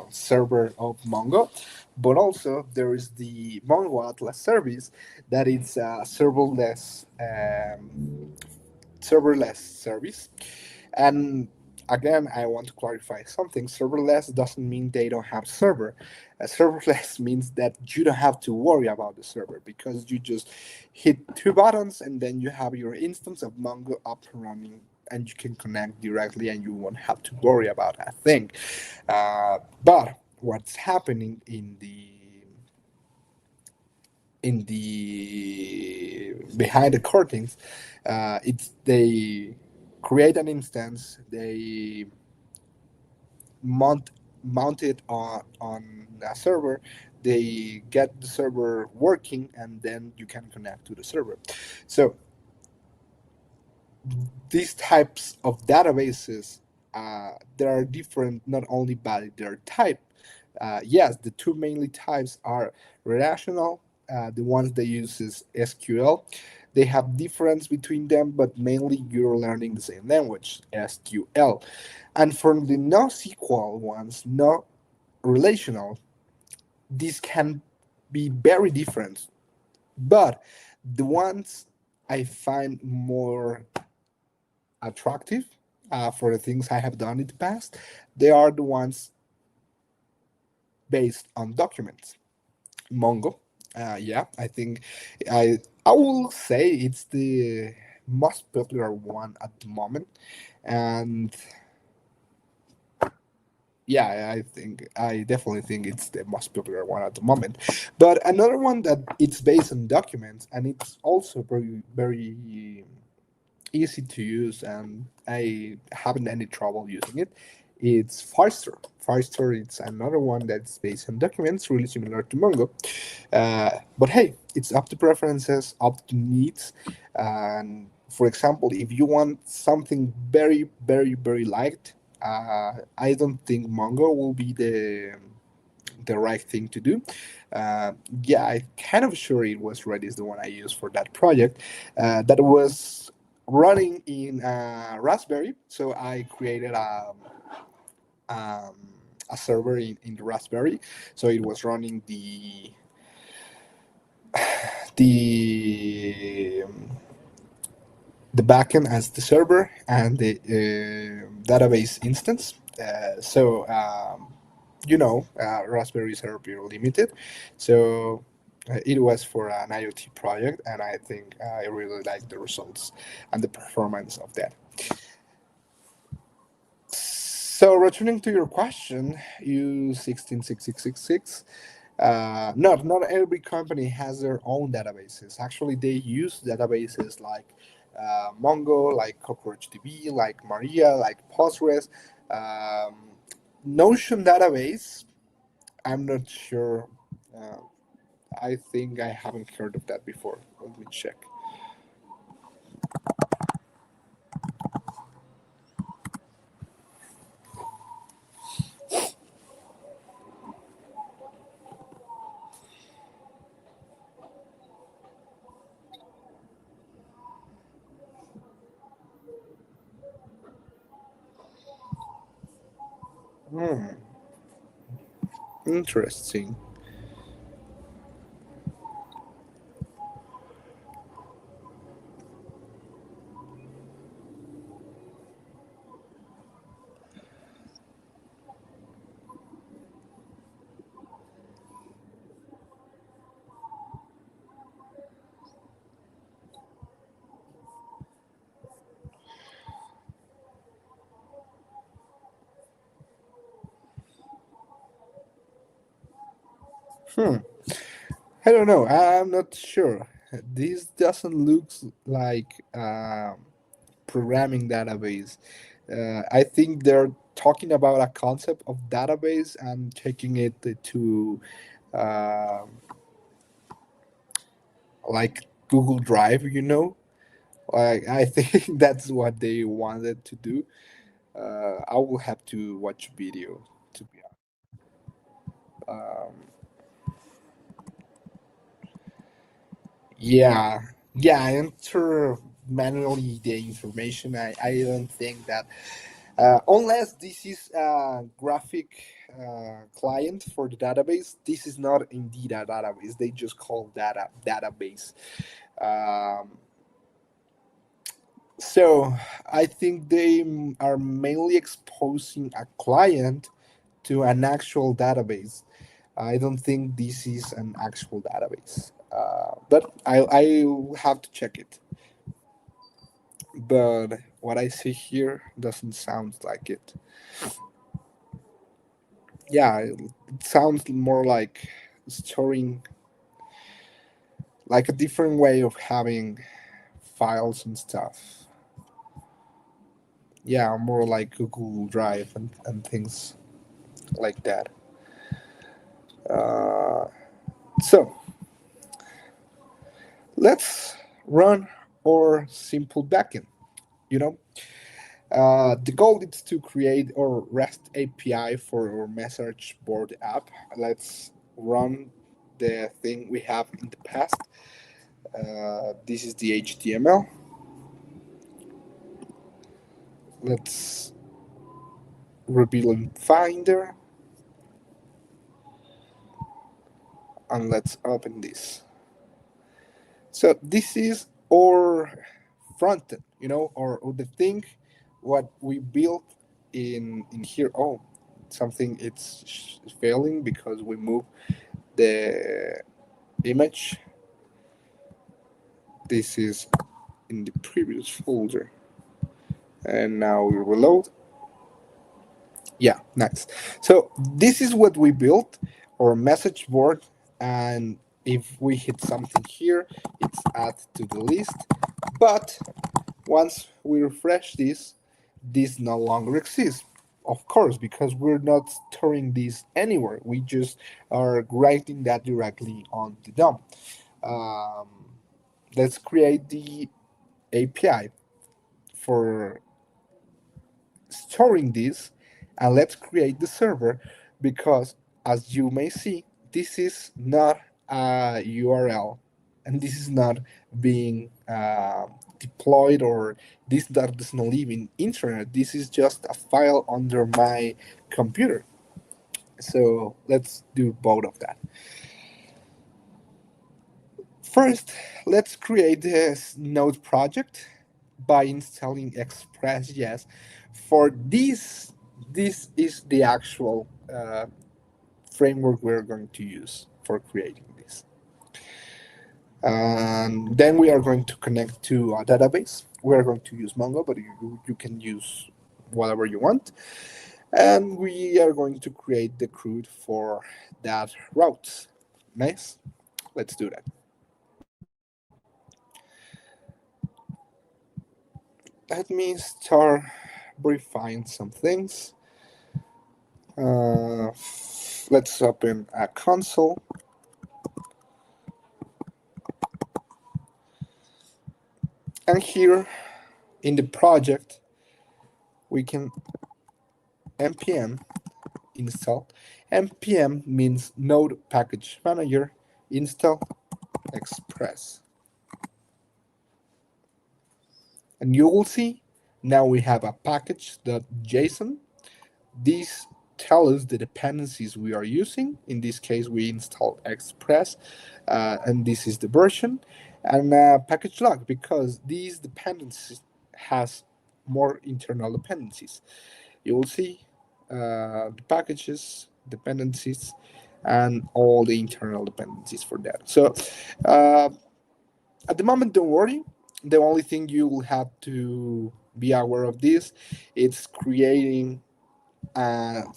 server of Mongo, but also there is the Mongo Atlas service that is serverless service. And again, I want to clarify something. Serverless doesn't mean they don't have server. Serverless means that you don't have to worry about the server because you just hit two buttons and then you have your instance of Mongo up and running and you can connect directly and you won't have to worry about a thing. But what's happening in the behind the curtains, it's they create an instance, they mount mount it on a server, they get the server working, and then you can connect to the server. So these types of databases, there are different not only by their type. Yes, the two mainly types are relational. The ones they use is SQL. They have difference between them, but mainly you're learning the same language, SQL. And for the NoSQL ones, no relational, these can be very different. But the ones I find more attractive for the things I have done in the past, they are the ones based on documents. Mongo, yeah, I think I will say it's the most popular one at the moment, and yeah, I definitely think it's the most popular one at the moment. But another one that it's based on documents and it's also very easy to use, and I haven't any trouble using it. It's Firestore. Firestore it's another one that's based on documents, really similar to Mongo. But hey, it's up to preferences, up to needs. And for example, if you want something very light, I don't think Mongo will be the right thing to do. Uh, yeah, I kind of sure it was Redis, the one I used for that project. That was running in Raspberry, so I created um, a server in the Raspberry, so it was running the the backend as the server and the database instance. Raspberries are very limited, so it was for an IoT project, and I think I really like the results and the performance of that. So returning to your question, U166666. Not every company has their own databases. Actually, they use databases like Mongo, like CockroachDB, like Maria, like Postgres. Um, Notion database, I'm not sure. Uh, I think I haven't heard of that before. Let me check. Hmm, interesting. Hmm. I don't know. I'm not sure. This doesn't look like programming database. I think they're talking about a concept of database and taking it to uh, like Google Drive. Like I think that's what they wanted to do. I will have to watch video to be Um, yeah, yeah. I enter manually the information. I don't think that unless this is a graphic client for the database, this is not indeed a database. They just call that a database. Um, so I think they are mainly exposing a client to an actual database. I don't think this is an actual database, but I will have to check it. But what I see here doesn't sound like it. Yeah, it sounds more like storing, like a different way of having files and stuff. Yeah, more like Google Drive and things like that. Uh, so let's run our simple backend. You know, the goal is to create our REST API for our message board app. Let's run the thing we have in the past. This is the HTML. Let's reveal in Finder and let's open this. So this is our front end, or the thing what we built in here. Oh, something it's failing because we move the image. This is in the previous folder, and now we reload. Yeah, nice. So this is what we built, our message board, and if we hit something here, it's add to the list. But once we refresh this no longer exists. Of course, because we're not storing this anywhere. We just are writing that directly on the DOM. Um, let's create the API for storing this, and let's create the server, because as you may see, this is not a URL, and this is not being deployed, or this that does not live in internet. This is just a file under my computer. So let's do both of that. First, let's create this node project by installing Express.js. For this is the actual framework we're going to use for creating this. And then we are going to connect to a database. We are going to use Mongo, but you can use whatever you want. And we are going to create the CRUD for that route. Nice. Let's do that. Let me start verifying some things. Uh, let's open a console. And here in the project, we can npm install. npm means node package manager install express. And you will see now we have a package.json. These tell us the dependencies we are using. In this case, we installed Express, and this is the version, and package log, because these dependencies has more internal dependencies. You will see the packages, dependencies, and all the internal dependencies for that. So uh, at the moment, don't worry. The only thing you will have to be aware of this, it's creating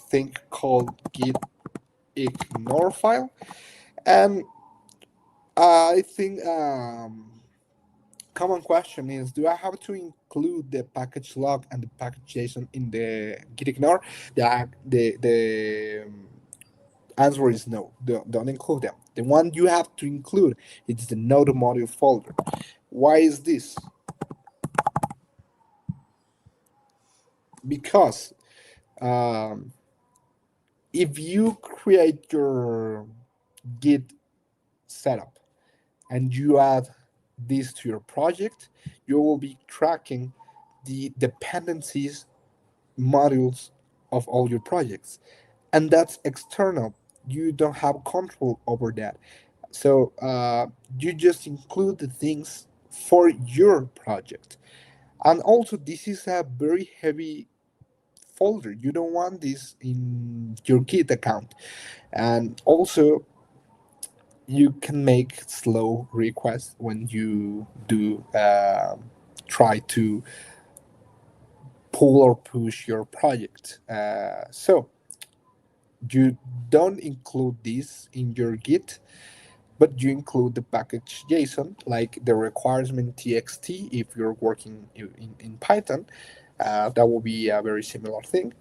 thing called git ignore file. And I think common question is, do I have to include the package log and the package JSON in the git ignore? The answer is no. Don't include them. The one you have to include is the node module folder. Why is this? Because um, if you create your Git setup and you add this to your project, you will be tracking the dependencies modules of all your projects. And that's external. You don't have control over that. So you just include the things for your project. And also, this is a very heavy folder. You don't want this in your Git account. And also, you can make slow requests when you do try to pull or push your project. So you don't include this in your Git, but you include the package JSON, like the requirement txt if you're working in Python. That will be a very similar thing.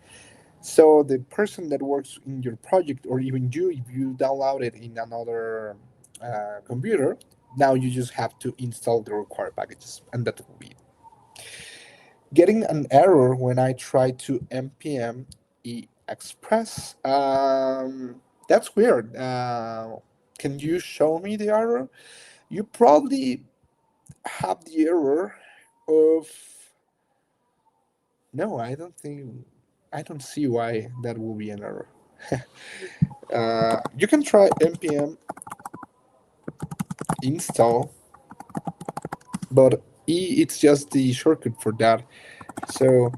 So the person that works in your project, or even you, if you download it in another computer, now you just have to install the required packages, and that will be it. Getting an error when I try to npm express. That's weird. Can you show me the error? You probably have the error of. No, I don't think. I don't see why that will be an error. You can try npm install, but it's just the shortcut for that. So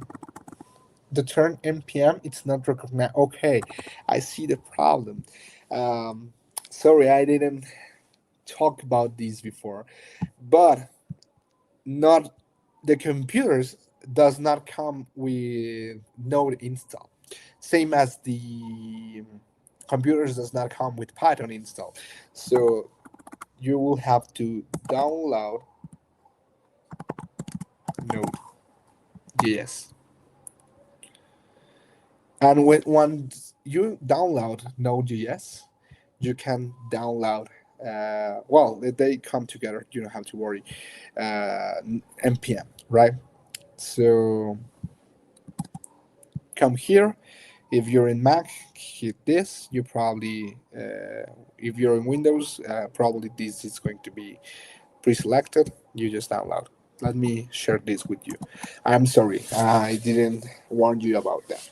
the term npm it's not recognized. Okay, I see the problem. Um, Sorry, I didn't talk about these before, but not the computers does not come with node install, same as the computers does not come with Python install. So you will have to download Node.js. And when once you download Node.js, you can download. Well, they come together. You don't have to worry. npm, right? So come here. If you're in Mac, hit this. You probably, if you're in Windows, probably this is going to be pre-selected. You just download. Let me share this with you. I'm sorry, I didn't warn you about that.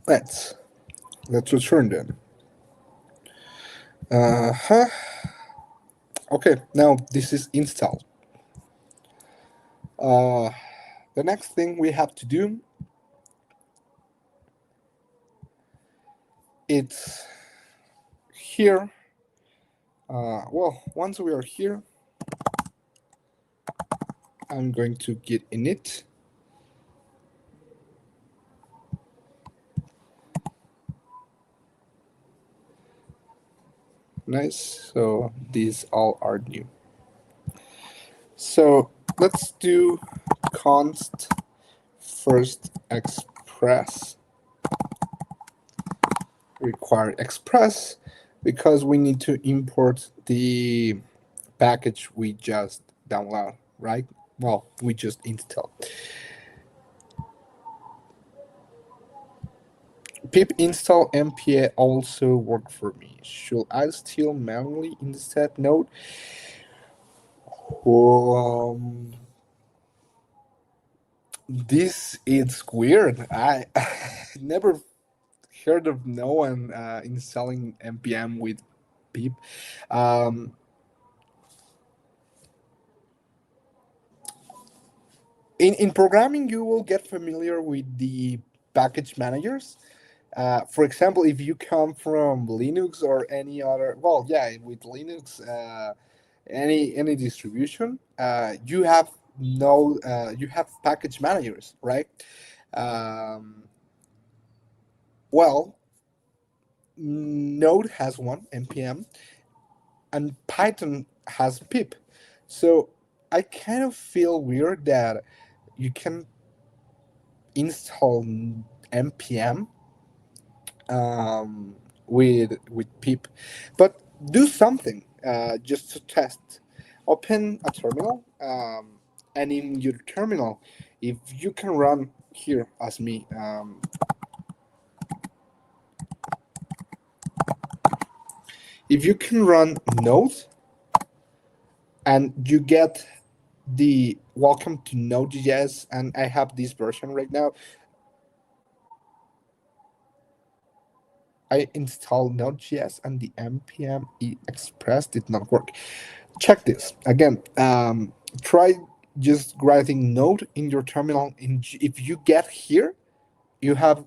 Let's let's return then. Huh. Okay, now this is installed. Uh, the next thing we have to do, it's here. Well, once we are here, I'm going to get init. Nice. So these all are new. So let's do const first express require express because we need to import the package we just download, right? Well, we just installed. Pip install npa also worked for me. Should I still manually instead node? Um, this is weird. I never heard of no one installing npm with pip. Um, in programming, you will get familiar with the package managers. For example, if you come from Linux or any other, well, yeah, with Linux, any distribution, you have no, you have package managers, right? Um, well, Node has one, npm, and Python has pip. So I kind of feel weird that you can install npm um, with pip, but do something just to test. Open a terminal, and in your terminal, if you can run here as me, if you can run Node and you get the welcome to Node.js, and I have this version right now. I installed Node.js and the npm express did not work. Check this again. Try just writing Node in your terminal. If you get here, you have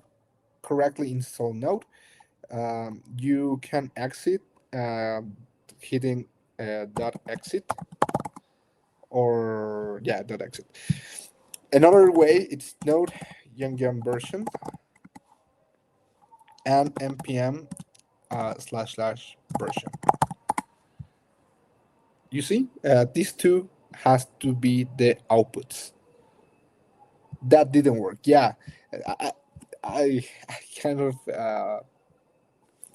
correctly installed Node. You can exit, hitting dot exit, or yeah, dot exit. Another way, it's Node young version and npm // version. You see, these two has to be the outputs. That didn't work. Yeah, I, I kind of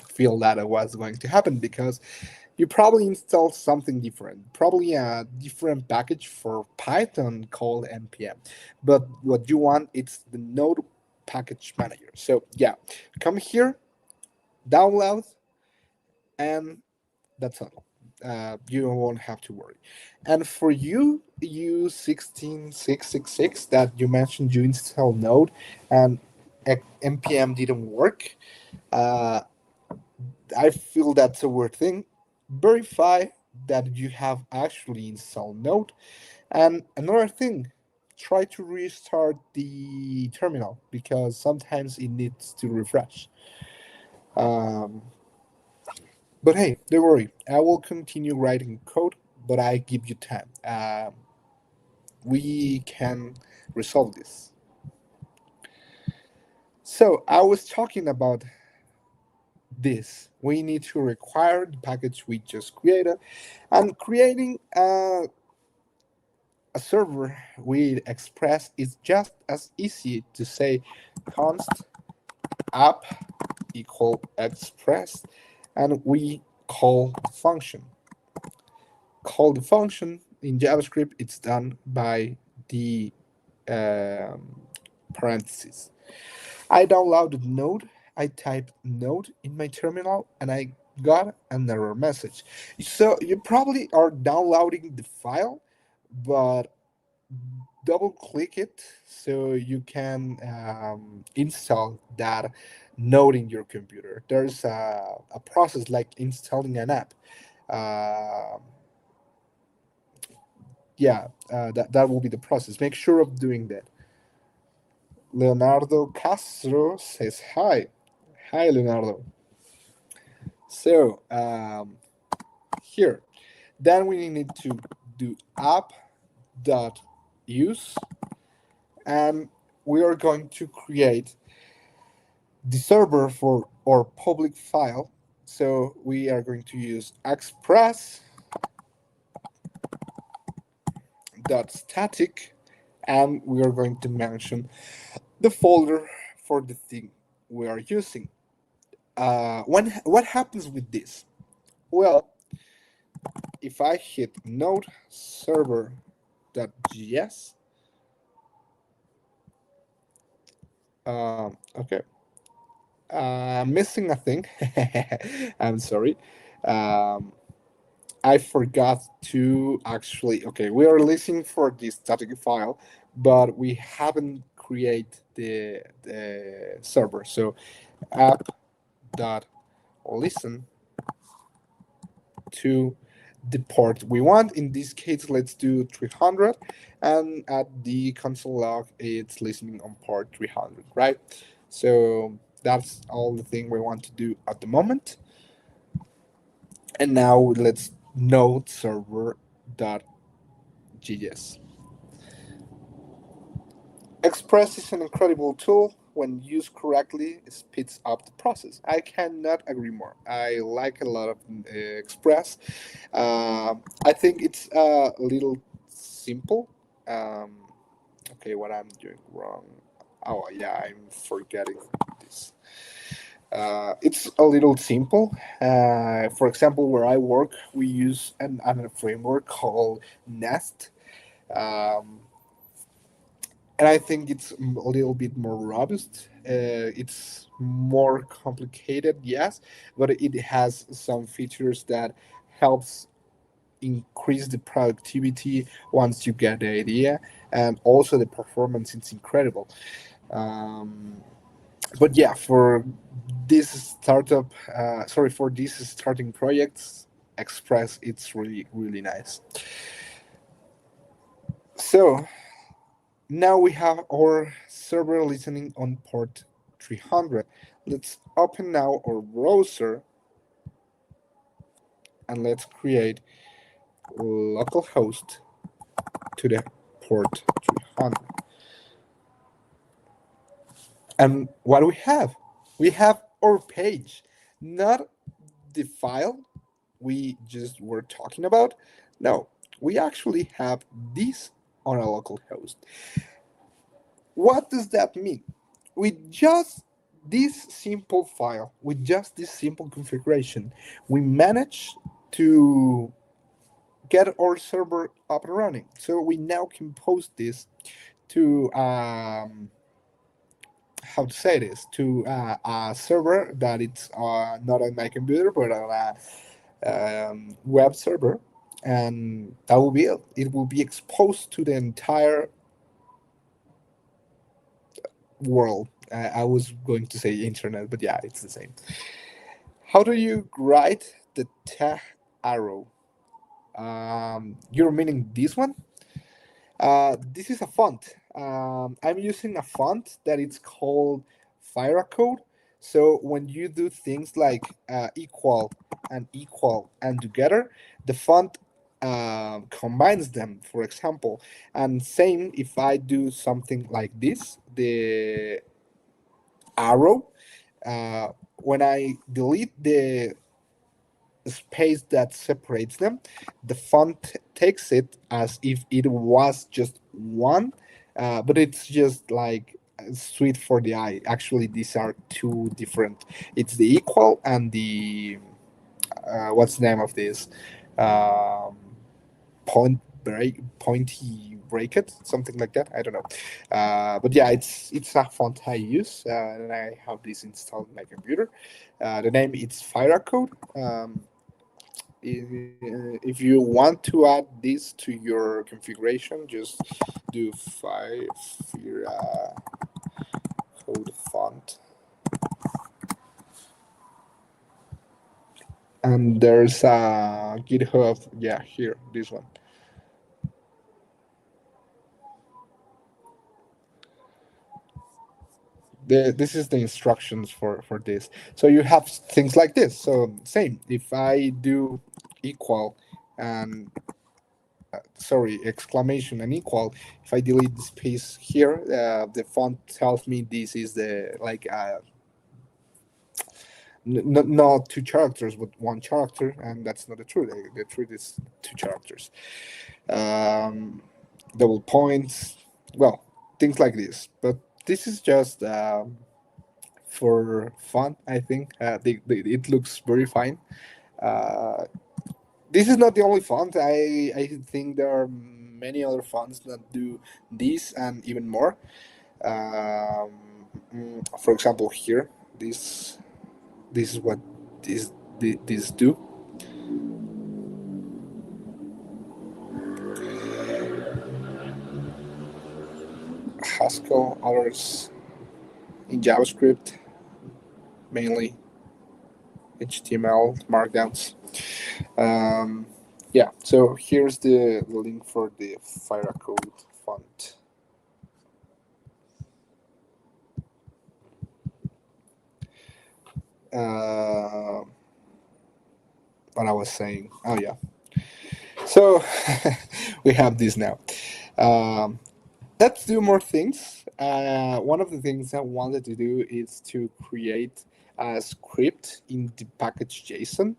feel that it was going to happen because you probably installed something different, probably a different package for Python called npm. But what you want, it's the Node package manager. So yeah, come here, download, and that's all. You won't have to worry. And for you 16666 that you mentioned, you install Node and npm didn't work. Uh, I feel that's a weird thing. Verify that you have actually installed Node. And another thing, try to restart the terminal because sometimes it needs to refresh. Um, but hey, don't worry. I will continue writing code, but I give you time. We can resolve this. So I was talking about this. We need to require the package we just created, and creating a server with Express is just as easy to say const app equal Express, and we call the function. Call the function in JavaScript. It's done by the um, parentheses. I downloaded Node. I typed Node in my terminal, and I got an error message. So you probably are downloading the file, but double click it so you can install that Node in your computer. There's a process like installing an app. Uh, yeah, that will be the process. Make sure of doing that. Leonardo Castro says hi. Hi, Leonardo. So here, then we need to do app.use, and we are going to create the server for our public file. So we are going to use express.static, and we are going to mention the folder for the thing we are using. What happens with this? Well, if I hit node server.js, okay, missing a thing. I'm sorry. Um, I forgot to actually. Okay, we are listening for the static file, but we haven't create the server. So app.listen to the port we want. In this case, let's do 300, and at the console log, it's listening on port 300, right? So that's all the thing we want to do at the moment. And now let's node server.js. Express is an incredible tool. When used correctly, it speeds up the process. I cannot agree more. I like a lot of Express. I think it's a little simple. Um, okay, what I'm doing wrong. Oh, yeah, I'm forgetting this. It's a little simple. For example, where I work, we use a framework called Nest. Um, and I think it's a little bit more robust. It's more complicated, yes, but it has some features that helps increase the productivity once you get the idea, and also the performance. It's incredible. Um, but yeah, for this for these starting projects, Express, it's really nice. So now we have our server listening on port 300. Let's open now our browser and let's create localhost to the port 300. And what do we have? We have our page, not the file we just were talking about. No, we actually have this on a local host. What does that mean? With just this simple file, with just this simple configuration, we manage to get our server up and running. So we now can post this to how to say this, to a server that it's not on my computer but on a web server, and that will be it. It will be exposed to the entire world. I was going to say internet, but yeah, it's the same. How do you write the tag arrow? You're meaning this one? This is a font. I'm using a font that it's called Firacode. So when you do things like equal and together, the font combines them, for example. And same if I do something like this, the arrow, when I delete the space that separates them, the font takes it as if it was just one, but it's just like sweet for the eye. Actually, these are two different. It's the equal and the what's the name of this? Um, pointy bracket, something like that. I don't know, but yeah, it's a font I use, and I have this installed in my computer. The name it's Firacode. If you want to add this to your configuration, just do Fira code font, and there's a GitHub. Yeah, here, this one. This is the instructions for this. So you have things like this. So same. If I do equal and sorry, exclamation and equal, if I delete the space here, the font tells me this is the like not two characters but one character, and that's not the truth. The truth is two characters. um, Double points, well, things like this. But this is just for fun, I think. It looks very fine. uh, this is not the only font. I think there are many other fonts that do this and even more. For example, here, this is what this this do. Haskell, others in JavaScript, mainly HTML, markdowns. Um, yeah, so here's the link for the Firacode font. Uh, what I was saying. Oh, yeah. So we have this now. Um, let's do more things. One of the things I wanted to do is to create a script in the package JSON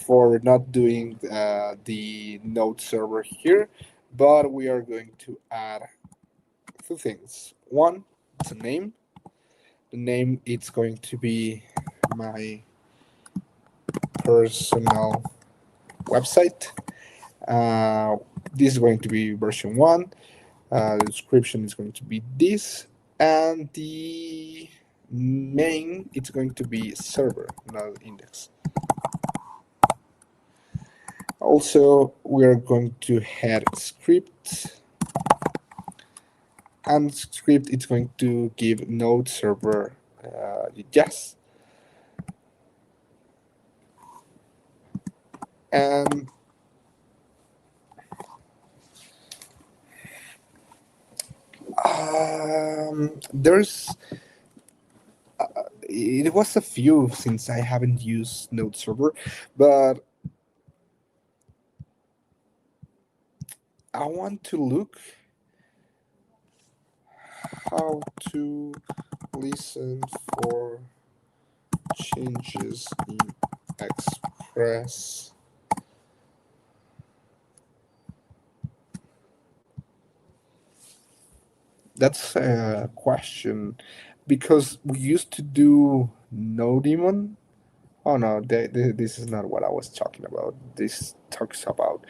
for not doing the node server here, but we are going to add two things. One, it's a name, The name it's going to be my personal website. Uh, this is going to be version 1. The description is going to be this, and the main it's going to be server, not index. Also, we are going to add script, and script it's going to give node server yes, and there's it was a few since I haven't used node server, but I want to look how to listen for changes in express. That's a question because we used to do no demon. Oh no, this is not what I was talking about. This talks about.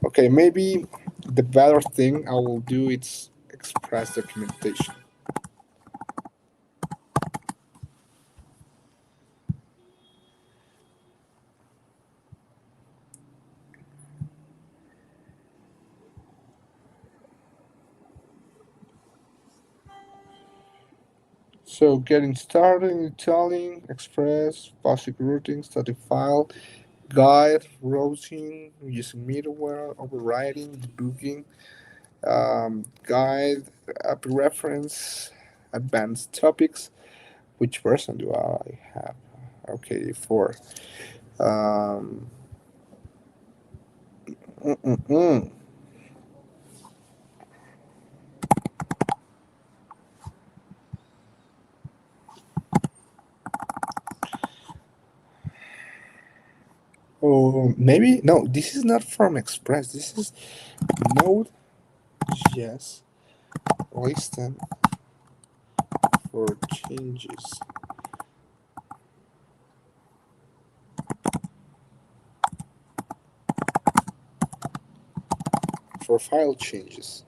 Okay, maybe the better thing I will do is express documentation. So getting started in Italian, express, basic routing, static file, guide, routing, using middleware, overriding, debugging, guide, app reference, advanced topics. Which version do I have? Okay, 4. Um, mm, mm, mm. Oh, maybe no. This is not from Express. This is Node. Yes, listen for changes for file changes.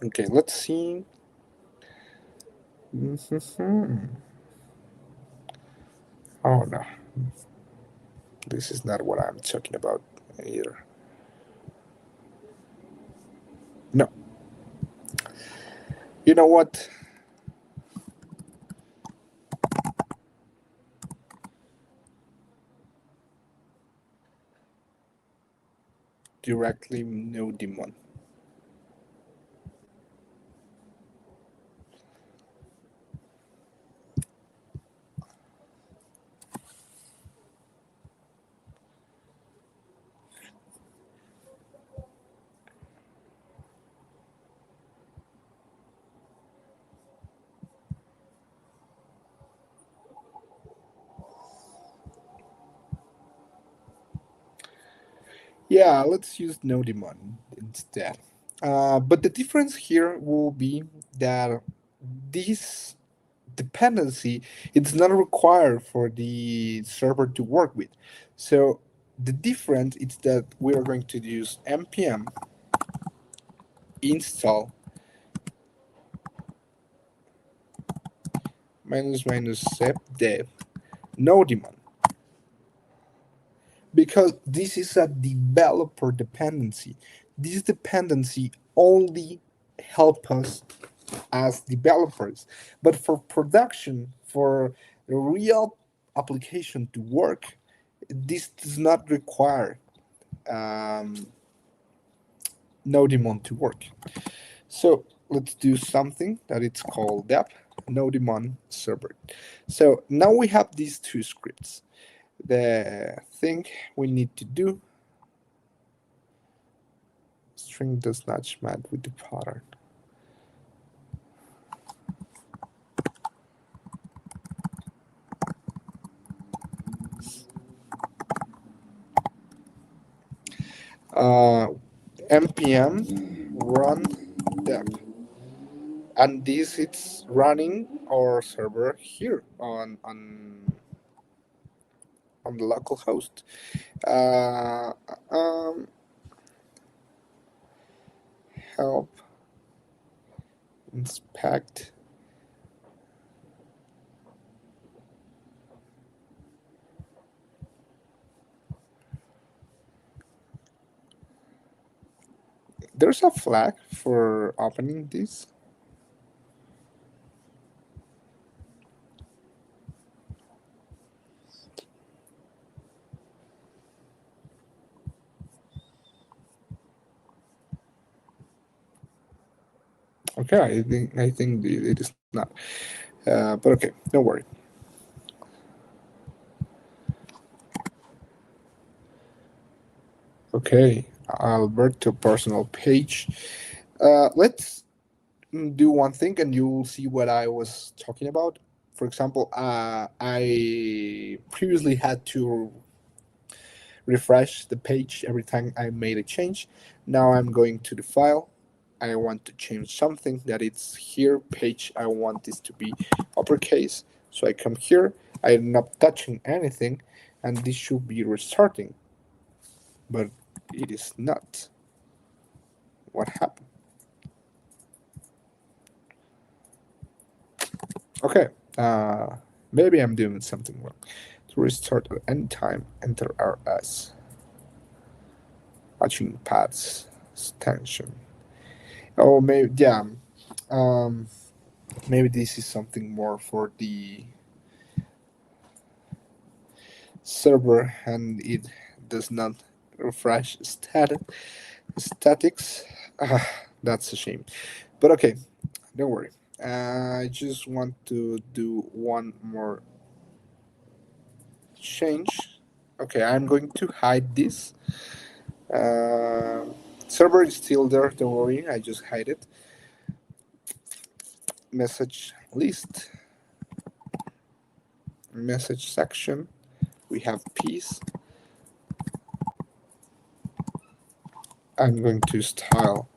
Okay, let's see. Mhm. Oh no, this is not what I'm talking about either. No, you know what? Directly no demon. Yeah, let's use no demon instead. But the difference here will be that this dependency it's not required for the server to work with. So the difference is that we are going to use npm install minus sep dev no daemon, because this is a developer dependency. This dependency only help us as developers, but for production, for a real application to work, this does not require um, no daemon to work. So let's do something that it's called dep no daemon server. So now we have these two scripts. The thing we need to do, string does not match with the pattern. uh, npm run dep, and this it's running our server here on the local host. uh, um, Help inspect. There's a flag for opening this. Okay, I think it is not. But okay, don't worry. Okay, Alberto personal page. Let's do one thing, and you'll see what I was talking about. For example, I previously had to refresh the page every time I made a change. Now I'm going to the file. I want to change something that it's here page. I want this to be uppercase. So I come here. I'm not touching anything, and this should be restarting, but it is not. What happened? Okay. Maybe I'm doing something wrong. To restart at any time, enter RS. Watching paths extension. Oh, maybe yeah. Um, Maybe this is something more for the server, and it does not refresh statics. Ah, that's a shame. But okay, don't worry. I just want to do one more change. Okay, I'm going to hide this. Uh, Server is still there. Don't worry. I just hide it. Message list, message section. We have peace. I'm going to style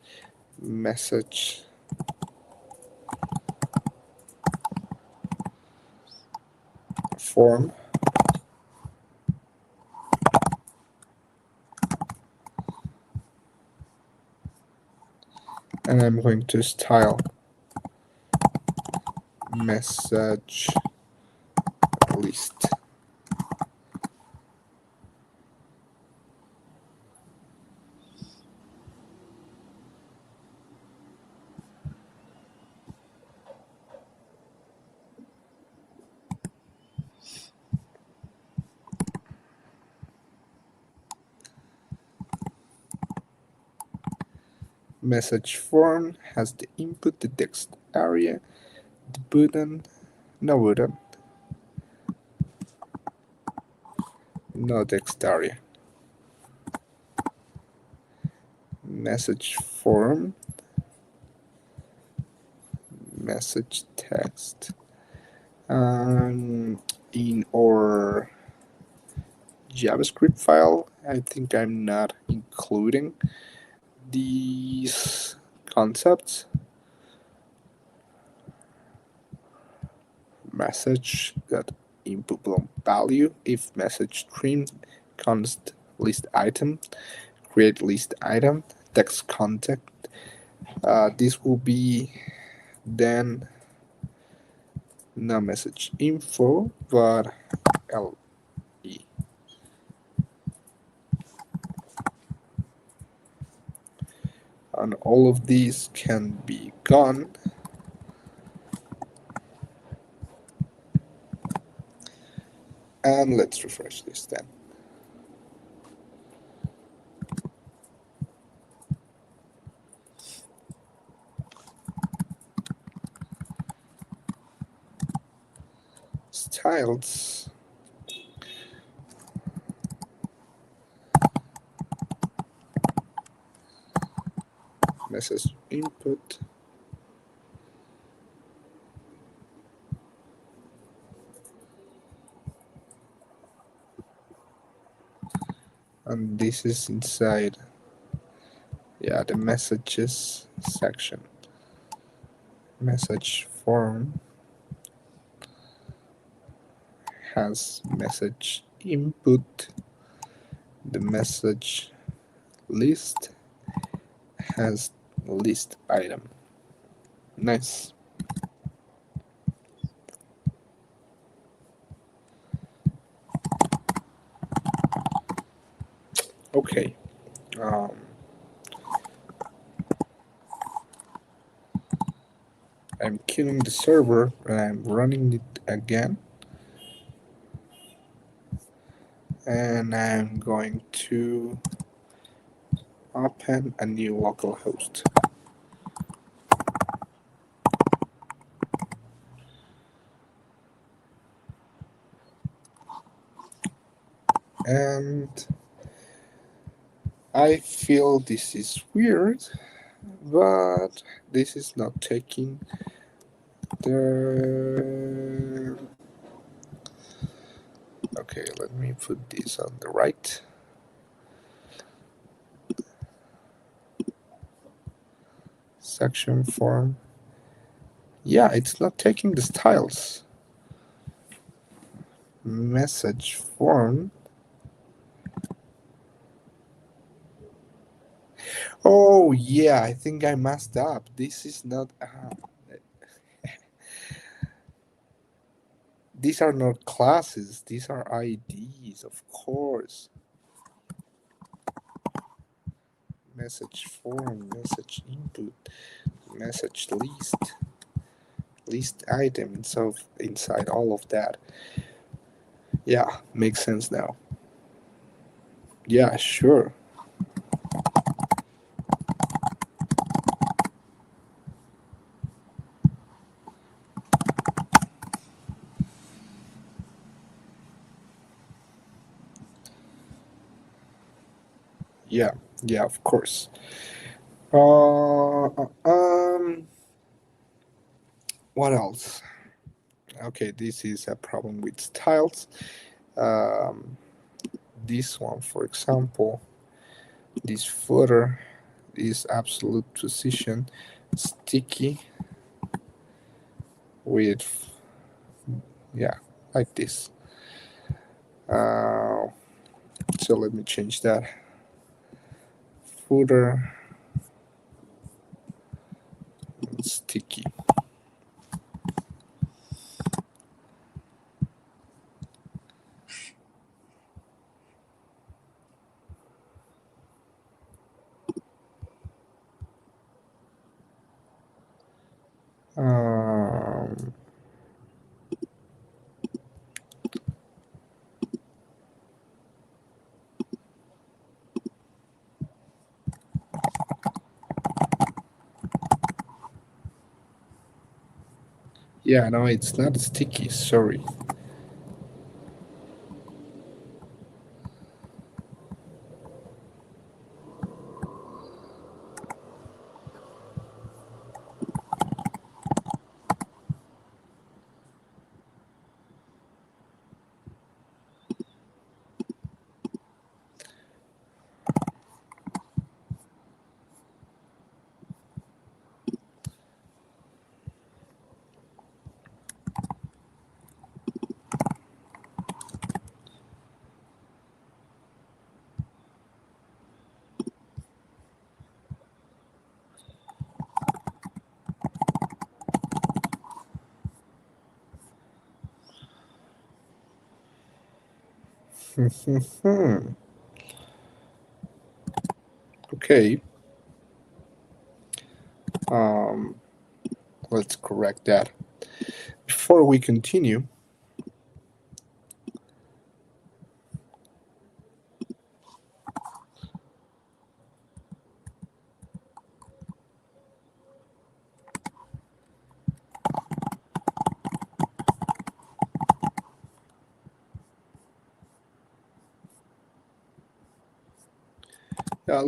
message form, and I'm going to style message list. Message form has the input, the text area, the button, no button, no text area. Message form, message text. In our JavaScript file, I think I'm not including these concepts. Message that input value if message stream const list item, create list item, text contact. This will be then no message info, but LE. And all of these can be gone. And let's refresh this then. Styles. Message input. And this is inside Yeah, the messages section. Message form has message input. The message list has list item. Nice. Okay. Um, I'm killing the server and I'm running it again. And I'm going to open a new local host. And I feel this is weird, but this is not taking the. Okay, let me put this on the right. Section form. Yeah, it's not taking the styles. Message form. Oh, yeah, I think I messed up. This is not. These are not classes, these are IDs, of course. Message form, message input, message list, list item. So inside all of that. Yeah, makes sense now. Yeah, sure. Yeah, yeah, of course. What else? Okay, this is a problem with styles. Um, this one, for example, this footer is absolute position sticky with, yeah, like this. Uh, so let me change that. Footer sticky. Um, yeah, no, it's not sticky. Sorry. Okay. Um, let's correct that. Before we continue,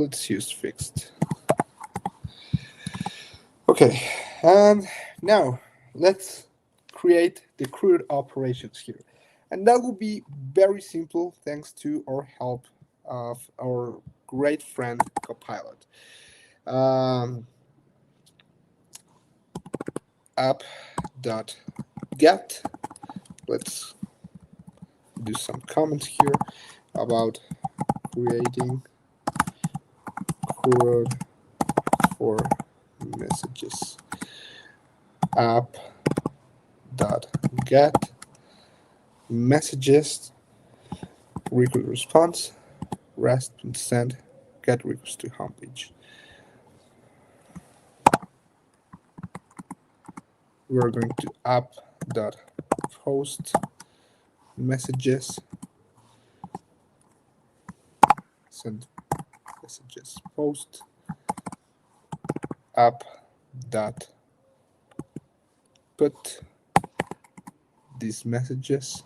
let's use fixed. Okay, and now let's create the CRUD operations here. And that will be very simple thanks to our help of our great friend Copilot. Um, app dot get. Let's do some comments here about creating code for messages. App dot get messages request response rest and send get request to homepage. We are going to app dot post messages send messages post app dot put these messages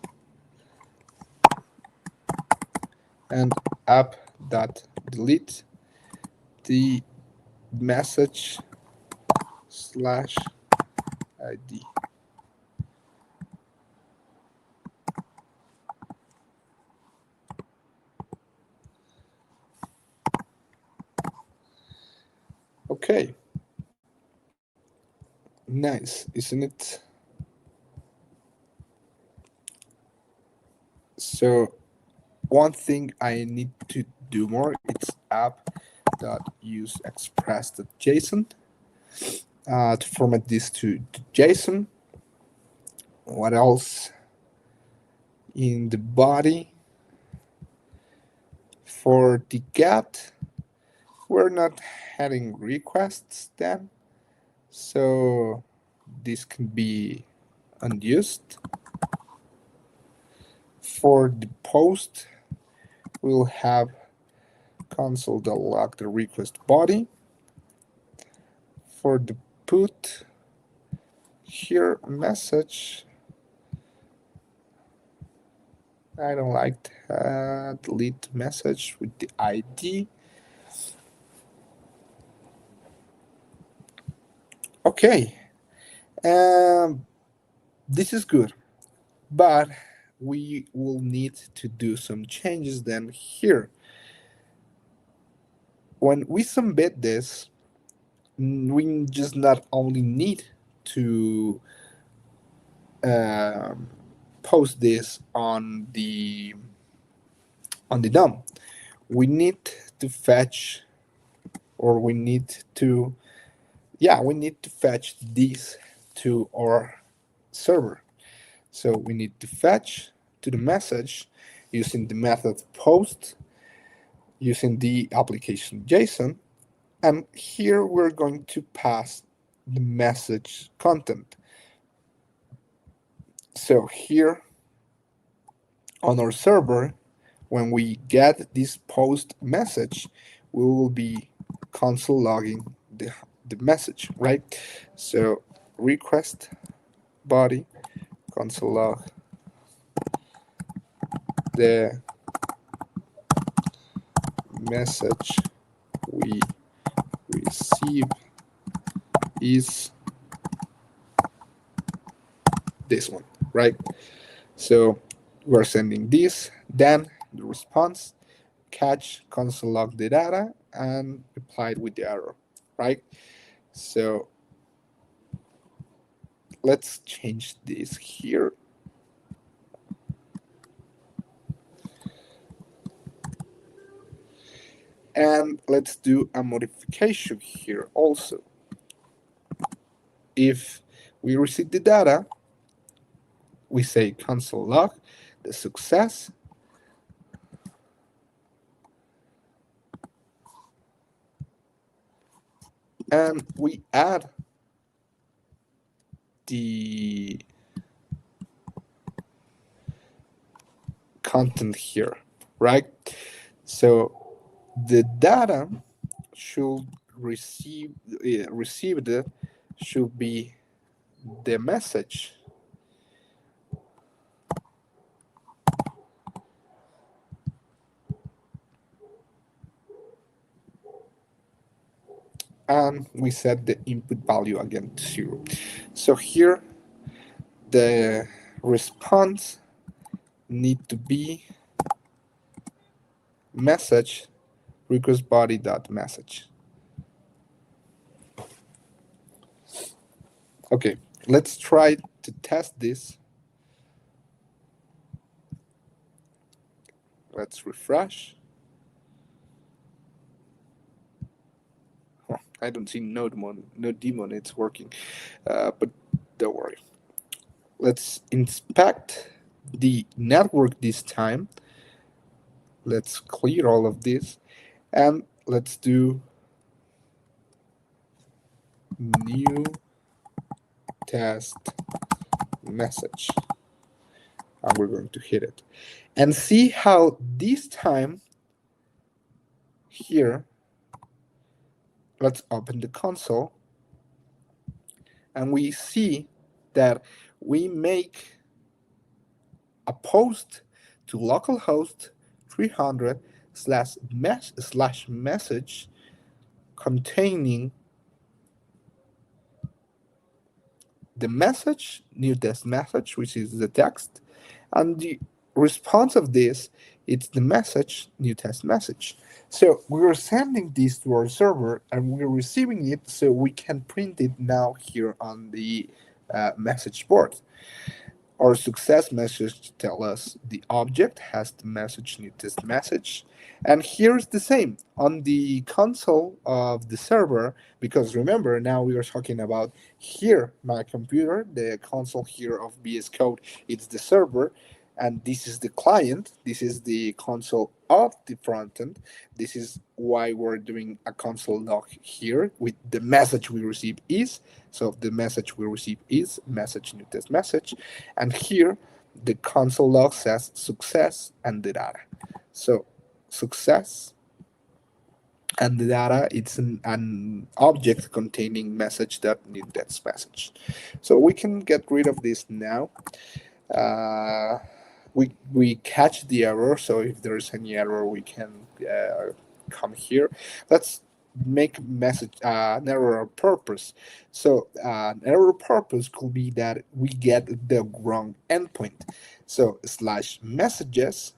and app dot delete the message slash id. Okay, nice, isn't it? So one thing I need to do more, it's app.use express.json to format this to JSON. What else? In the body for the get, we're not having requests then, so this can be unused. For the post, we'll have console.log the request body. For the put, here message, I don't like that. Delete message with the ID. Okay, this is good, but we will need to do some changes then here. When we submit this, we just not only need to post this on the DOM. We need to fetch, or we need to fetch these to our server. So we need to fetch to the message using the method post, using the application JSON, and here we're going to pass the message content. So here on our server, when we get this post message, we will be console logging the message, right? So request body console log the message we receive is this one, right? So we're sending this, then the response, catch, console log the data, and reply with the error, right? So let's change this here. And let's do a modification here also. If we receive the data, we say console log the success, and we add the content here, right? So the data should received should be the message. And we set the input value again to 0. So here the response need to be message request body dot message. Okay, let's try to test this. Let's refresh. Huh, I don't see no demon. It's working, but don't worry. Let's inspect the network this time. Let's clear all of this, and let's do new test message, and we're going to hit it and see how this time here. Let's open the console, and we see that we make a post to localhost 300 slash message containing the message, new test message, which is the text, and the response of this, it's the message, new test message. So we're sending this to our server and we're receiving it so we can print it now here on the message board. Our success message tell us the object has the message new test message. And here's the same on the console of the server, because remember now we are talking about here my computer, the console here of VS Code, it's the server, and this is the client, this is the console of the front end. This is why we're doing a console log here with the message we receive is. So the message we receive is message new test message, and here the console log says success and the data. So success and the data, it's an object containing message that new test message. So we can get rid of this now. uh, we catch the error, so if there is any error we can come here. Let's make message an error of purpose. So an error of purpose could be that we get the wrong endpoint. So slash messages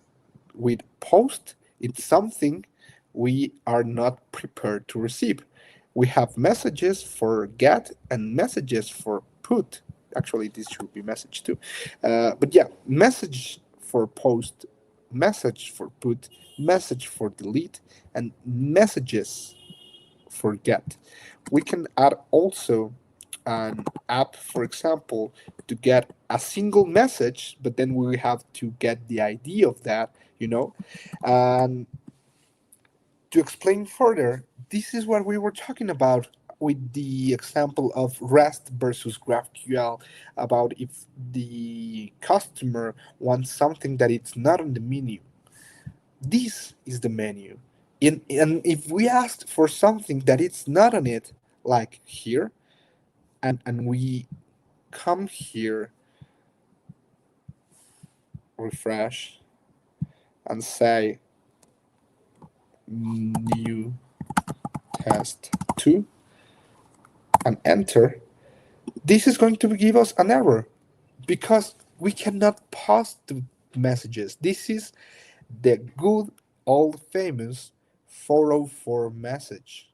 with post, it's something we are not prepared to receive. We have messages for get and messages for put. Actually, this should be message too. But yeah, message for post, message for put, message for delete, and messages for get. We can add also an app, for example, to get a single message, but then we have to get the ID of that, you know. And to explain further, this is what we were talking about with the example of REST versus GraphQL, about if the customer wants something that it's not on the menu. This is the menu. And if we asked for something that it's not on it, like here, and we come here, refresh, and say new test 2, and enter, this is going to give us an error because we cannot pass the messages. This is the good old famous 404 message.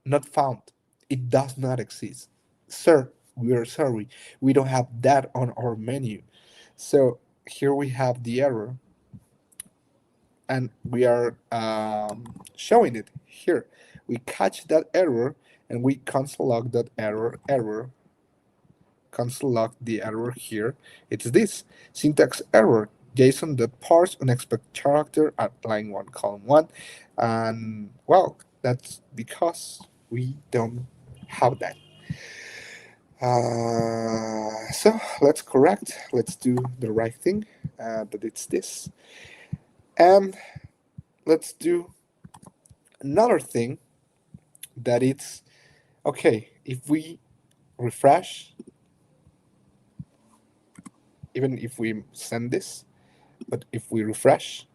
Not found. It does not exist. Sir, we are sorry. We don't have that on our menu. So here we have the error, and we are showing it here. We catch that error and we console log that error, console log the error here. It's this syntax error, JSON.parse unexpected character at line 1, column 1. And well, that's because we don't have that. So let's correct, let's do the right thing, but it's this. And let's do another thing that it's okay if we refresh, even if we send this, but if we refresh,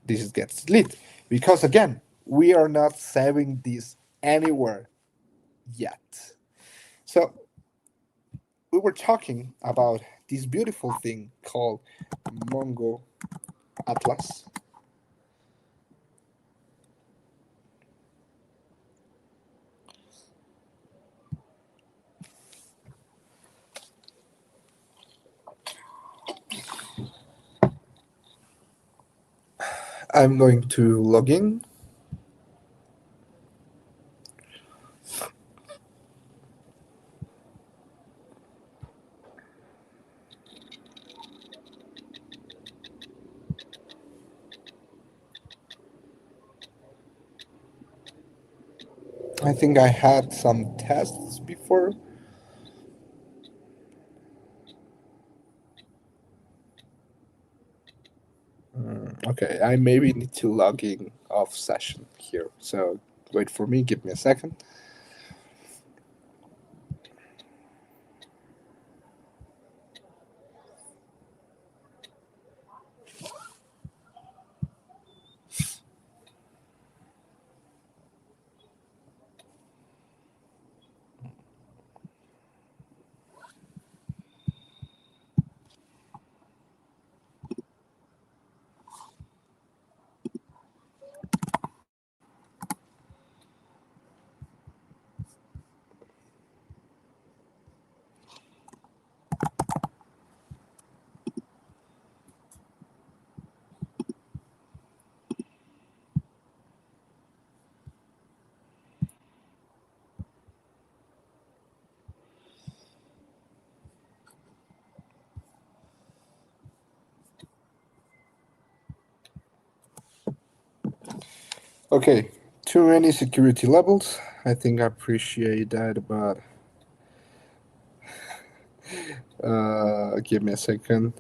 this gets deleted because again we are not saving this anywhere yet. So we were talking about this beautiful thing called Mongo Atlas. I'm going to log in. I think I had some tests before. Okay, I maybe need to log in off session here. So wait for me, give me a second. Okay, too many security levels. I think I appreciate that, but give me a second.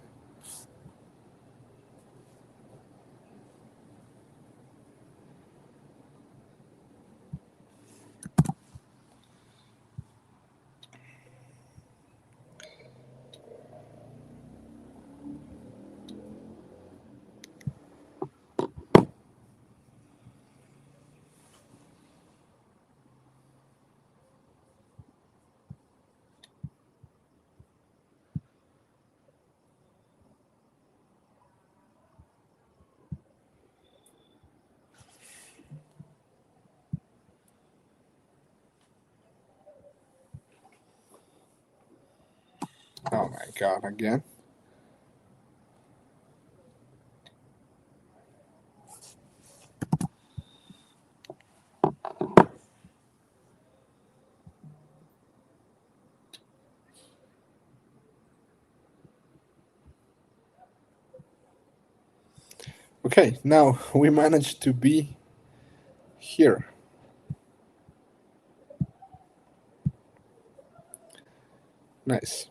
Oh my god, again. Okay, now we managed to be here. Nice.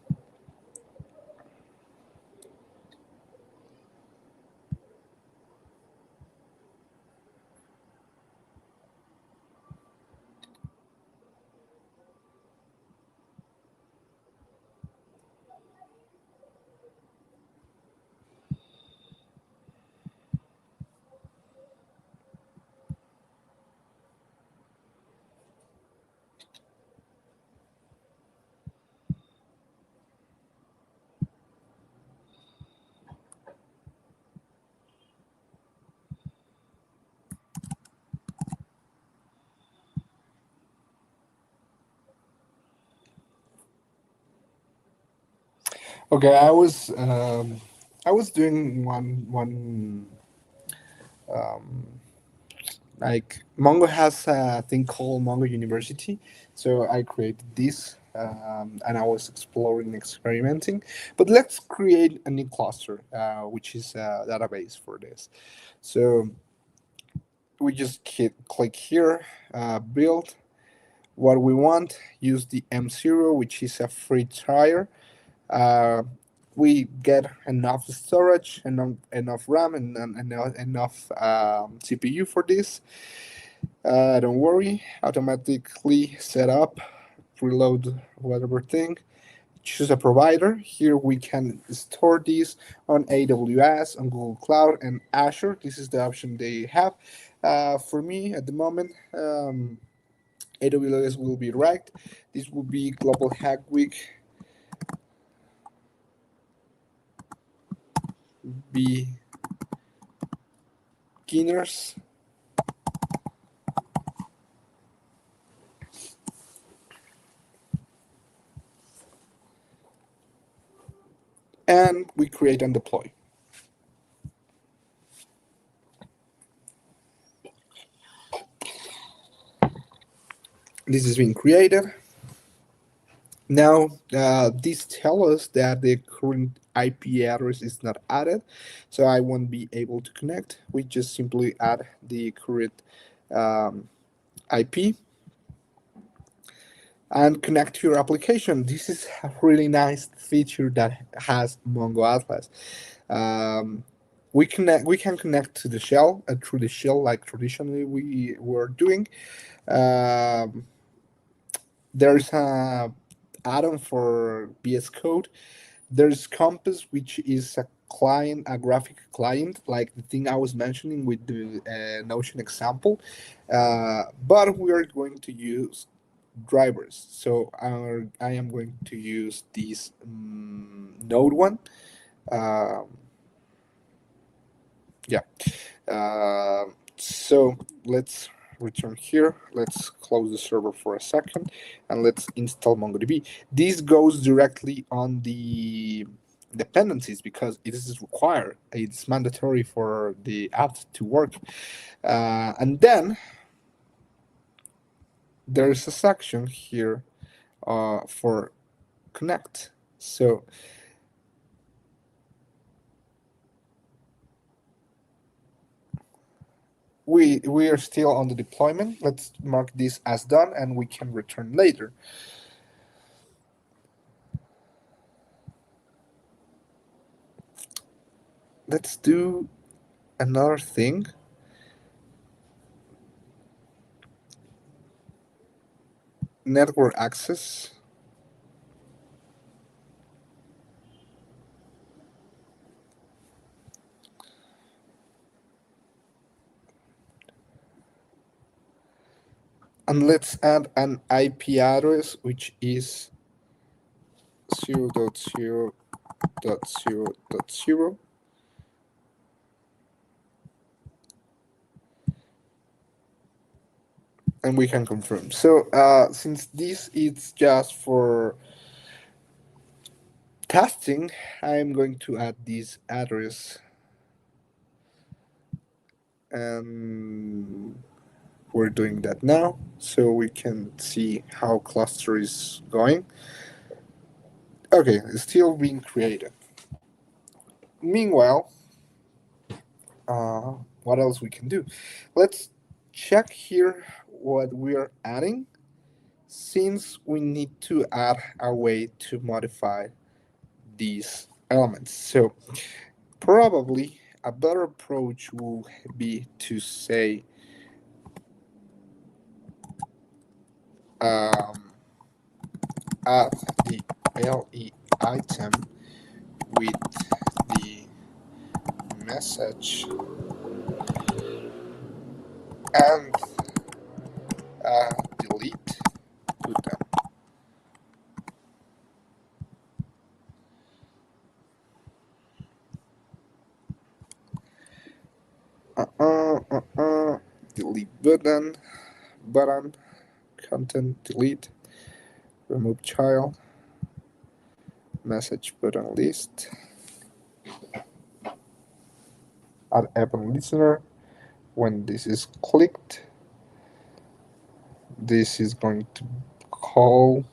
Okay, I was doing one like Mongo has a thing called Mongo University, so I created this. And I was exploring, experimenting. But let's create a new cluster, which is a database for this. So we just click here, build what we want, use the M0, which is a free trial. Uh, we get enough storage, enough RAM, and enough CPU for this. Don't worry, automatically set up, preload whatever thing. Choose a provider. Here we can store these on AWS, on Google Cloud, and Azure. This is the option they have. For me, at the moment, AWS will be right. This will be Global Hack Week Beginners, and we create and deploy. This is being created. Now, this tells us that the current IP address is not added, so I won't be able to connect. We just simply add the current IP and connect to your application. This is a really nice feature that has Mongo Atlas. Um, we can connect to the shell through the shell like traditionally we were doing. Um, there's a add-on for VS Code. There's Compass, which is a client, a graphic client, like the thing I was mentioning with the Notion example. But we are going to use drivers. So I am going to use this Node one. Um yeah. So let's return here. Let's close the server for a second and let's install MongoDB. This goes directly on the dependencies because it is required. It's mandatory for the app to work. And then there's a section here for connect. So we are still on the deployment. Let's mark this as done and we can return later. Let's do another thing. Network access. And let's add an IP address which is 0.0.0.0. And we can confirm. So since this is just for testing, I'm going to add this address and we're doing that now so we can see how cluster is going. Okay, it's still being created. Meanwhile, what else we can do? Let's check here what we are adding since we need to add a way to modify these elements. So probably a better approach will be to say add the LE item with the message and delete button. Delete button, content delete, remove child, message button list, add event listener. When this is clicked, this is going to call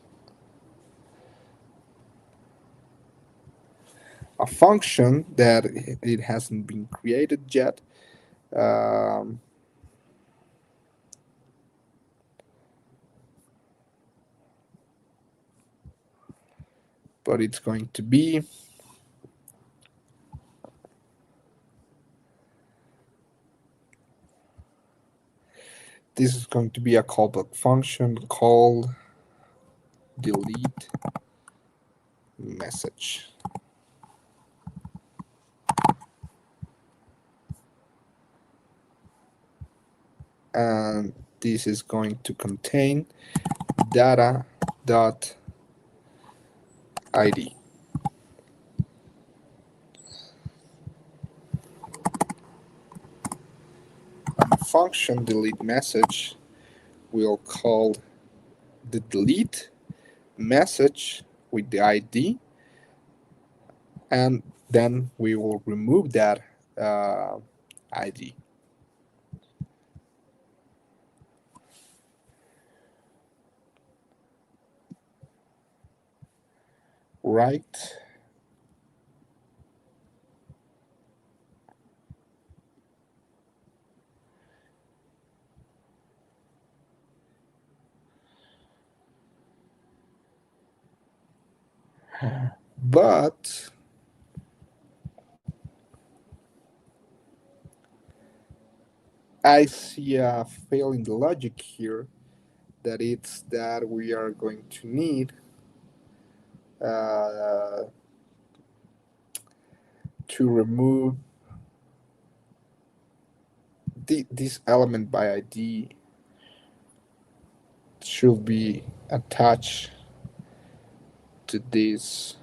a function that it hasn't been created yet. Um, but it's going to be this is going to be a callback function called delete message. And this is going to contain data.id. Function delete message will call the delete message with the ID, and then we will remove that ID. right. But I see a fail in the logic here, that it's that we are going to need uh, to remove this element by ID should be attached to this.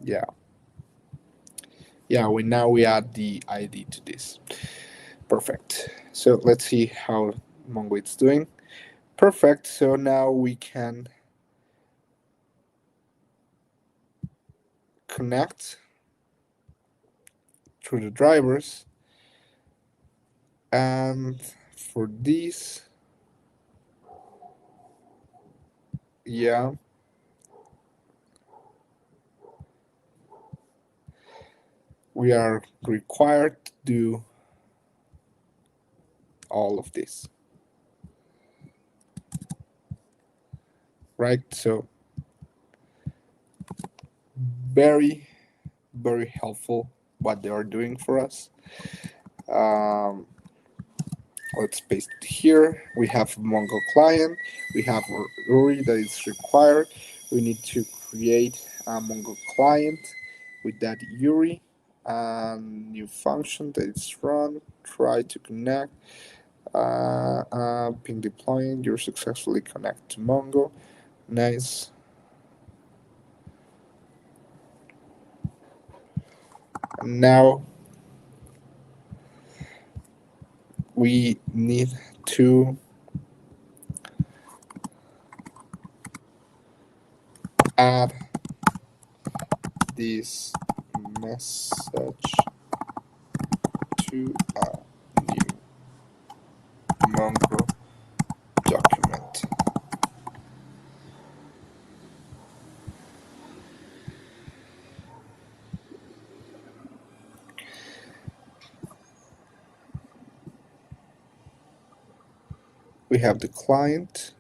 Yeah, yeah. We add the ID to this. Perfect. So let's see how Mongo it's doing. Perfect. So now we can connect through the drivers, and for this, yeah, we are required to do all of this, right? So very, very helpful what they are doing for us. Um, let's paste it here. We have Mongo client. We have URI that is required. We need to create a Mongo client with that URI and new function that is run. Try to connect. Ping deploying. You're successfully connected to Mongo. Nice. And now we need to add this message to a new Mongo document. We have the client.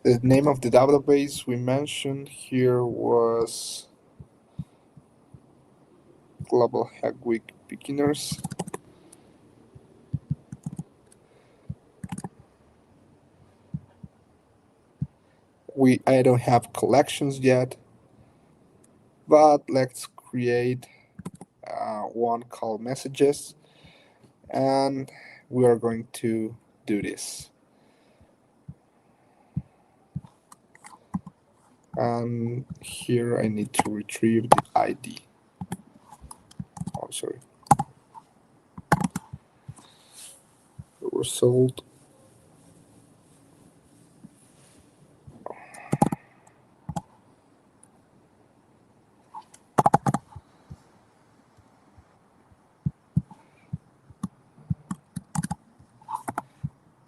The name of the database we mentioned here was Global Hack Week Beginners. I don't have collections yet, but let's create one called messages, and we are going to do this. And here I need to retrieve the ID. Oh, sorry. The result.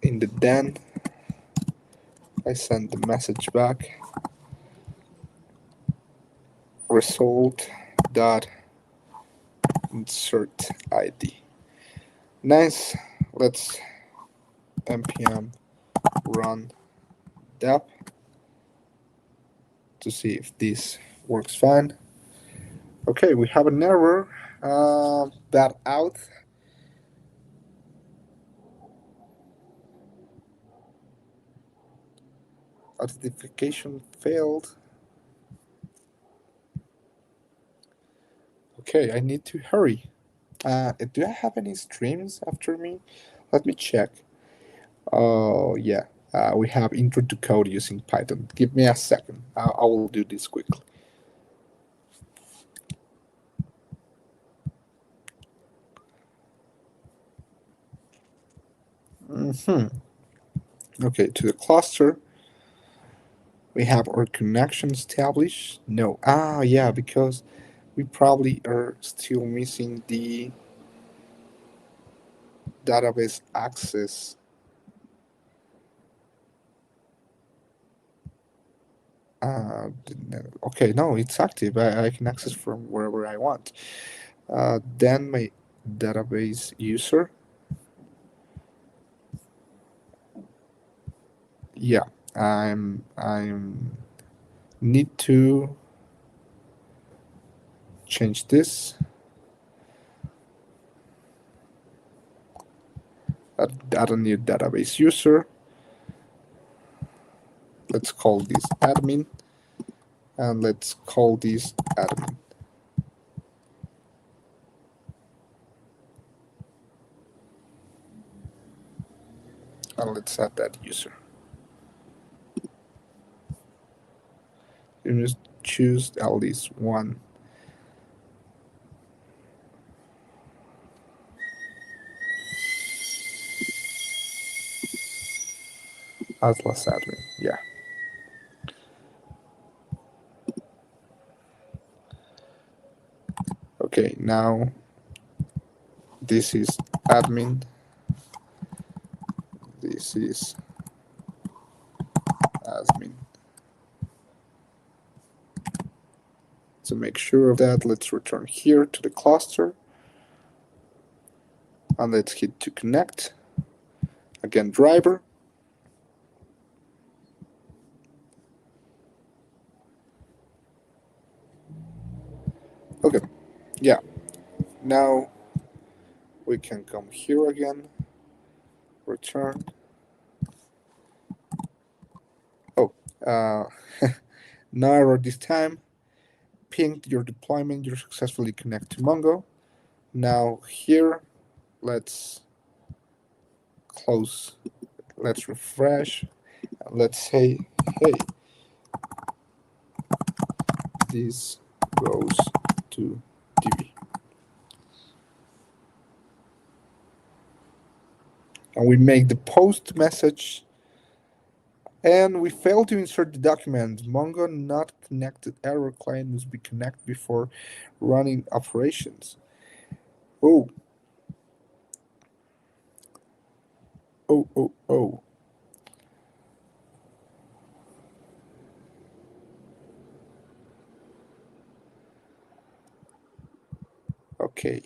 In the then, I send the message back. Result dot insert ID. Nice. Let's npm run dep to see if this works fine. Okay, we have an error. That out. Authentication failed. Okay, I need to hurry. Do I have any streams after me? Let me check. Oh, yeah. We have intro to code using Python. Give me a second. I will do this quickly. hmm Okay, to the cluster, we have our connection established. No. Yeah, because we probably are still missing the database access. Okay, no, it's active. I can access from wherever I want. Then my database user. Yeah, I'm need to change this. Add a new database user. Let's call this admin, and let's call this admin. And let's add that user. You just choose at least one Atlas admin. Yeah. Okay, now this is admin. This is admin. To make sure of that, let's return here to the cluster. And let's hit to connect. Again, driver. Okay, yeah. Now we can come here again, return. Oh, uh, no error this time. Pinged your deployment, you're successfully connected to Mongo. Now here, let's close, let's refresh. Let's say, hey, this goes to DB. And we make the post message, and we fail to insert the document. Mongo not connected, error, client must be connected before running operations. Oh, oh. Okay,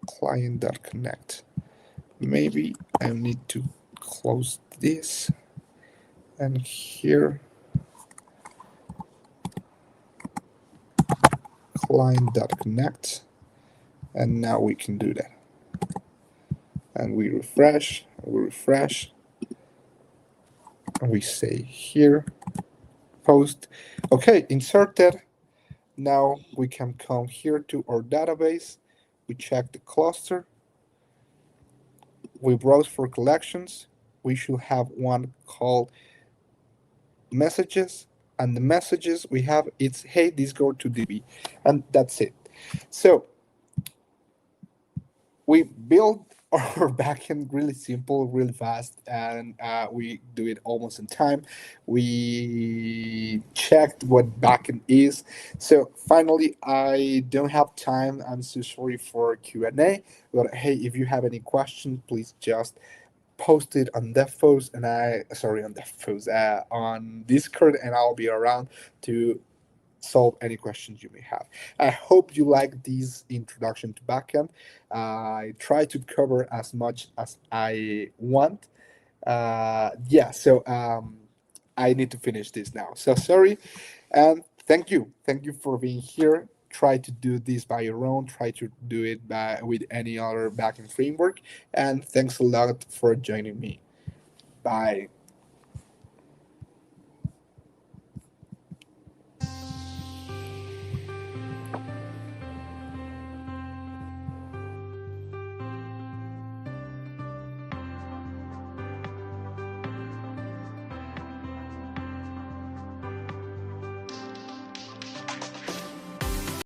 client.connect. Maybe I need to close this, and here client.connect, and now we can do that. And we refresh, and we say here post. Okay, inserted. Now we can come here to our database. We check the cluster. We browse for collections. We should have one called messages, and the messages we have, it's hey, this go to DB, and that's it. So we build our backend really simple, really fast, and we do it almost in time. We checked what backend is. So finally, I don't have time. I'm so sorry for Q&A, but hey, if you have any questions, please just post it on DevFoes, and on DevFoes, on Discord, and I'll be around to solve any questions you may have. I hope you like this introduction to backend. I try to cover as much as I want. So I need to finish this now. So sorry, and thank you for being here. Try to do this by your own. Try to do it with any other backend framework. And thanks a lot for joining me. Bye.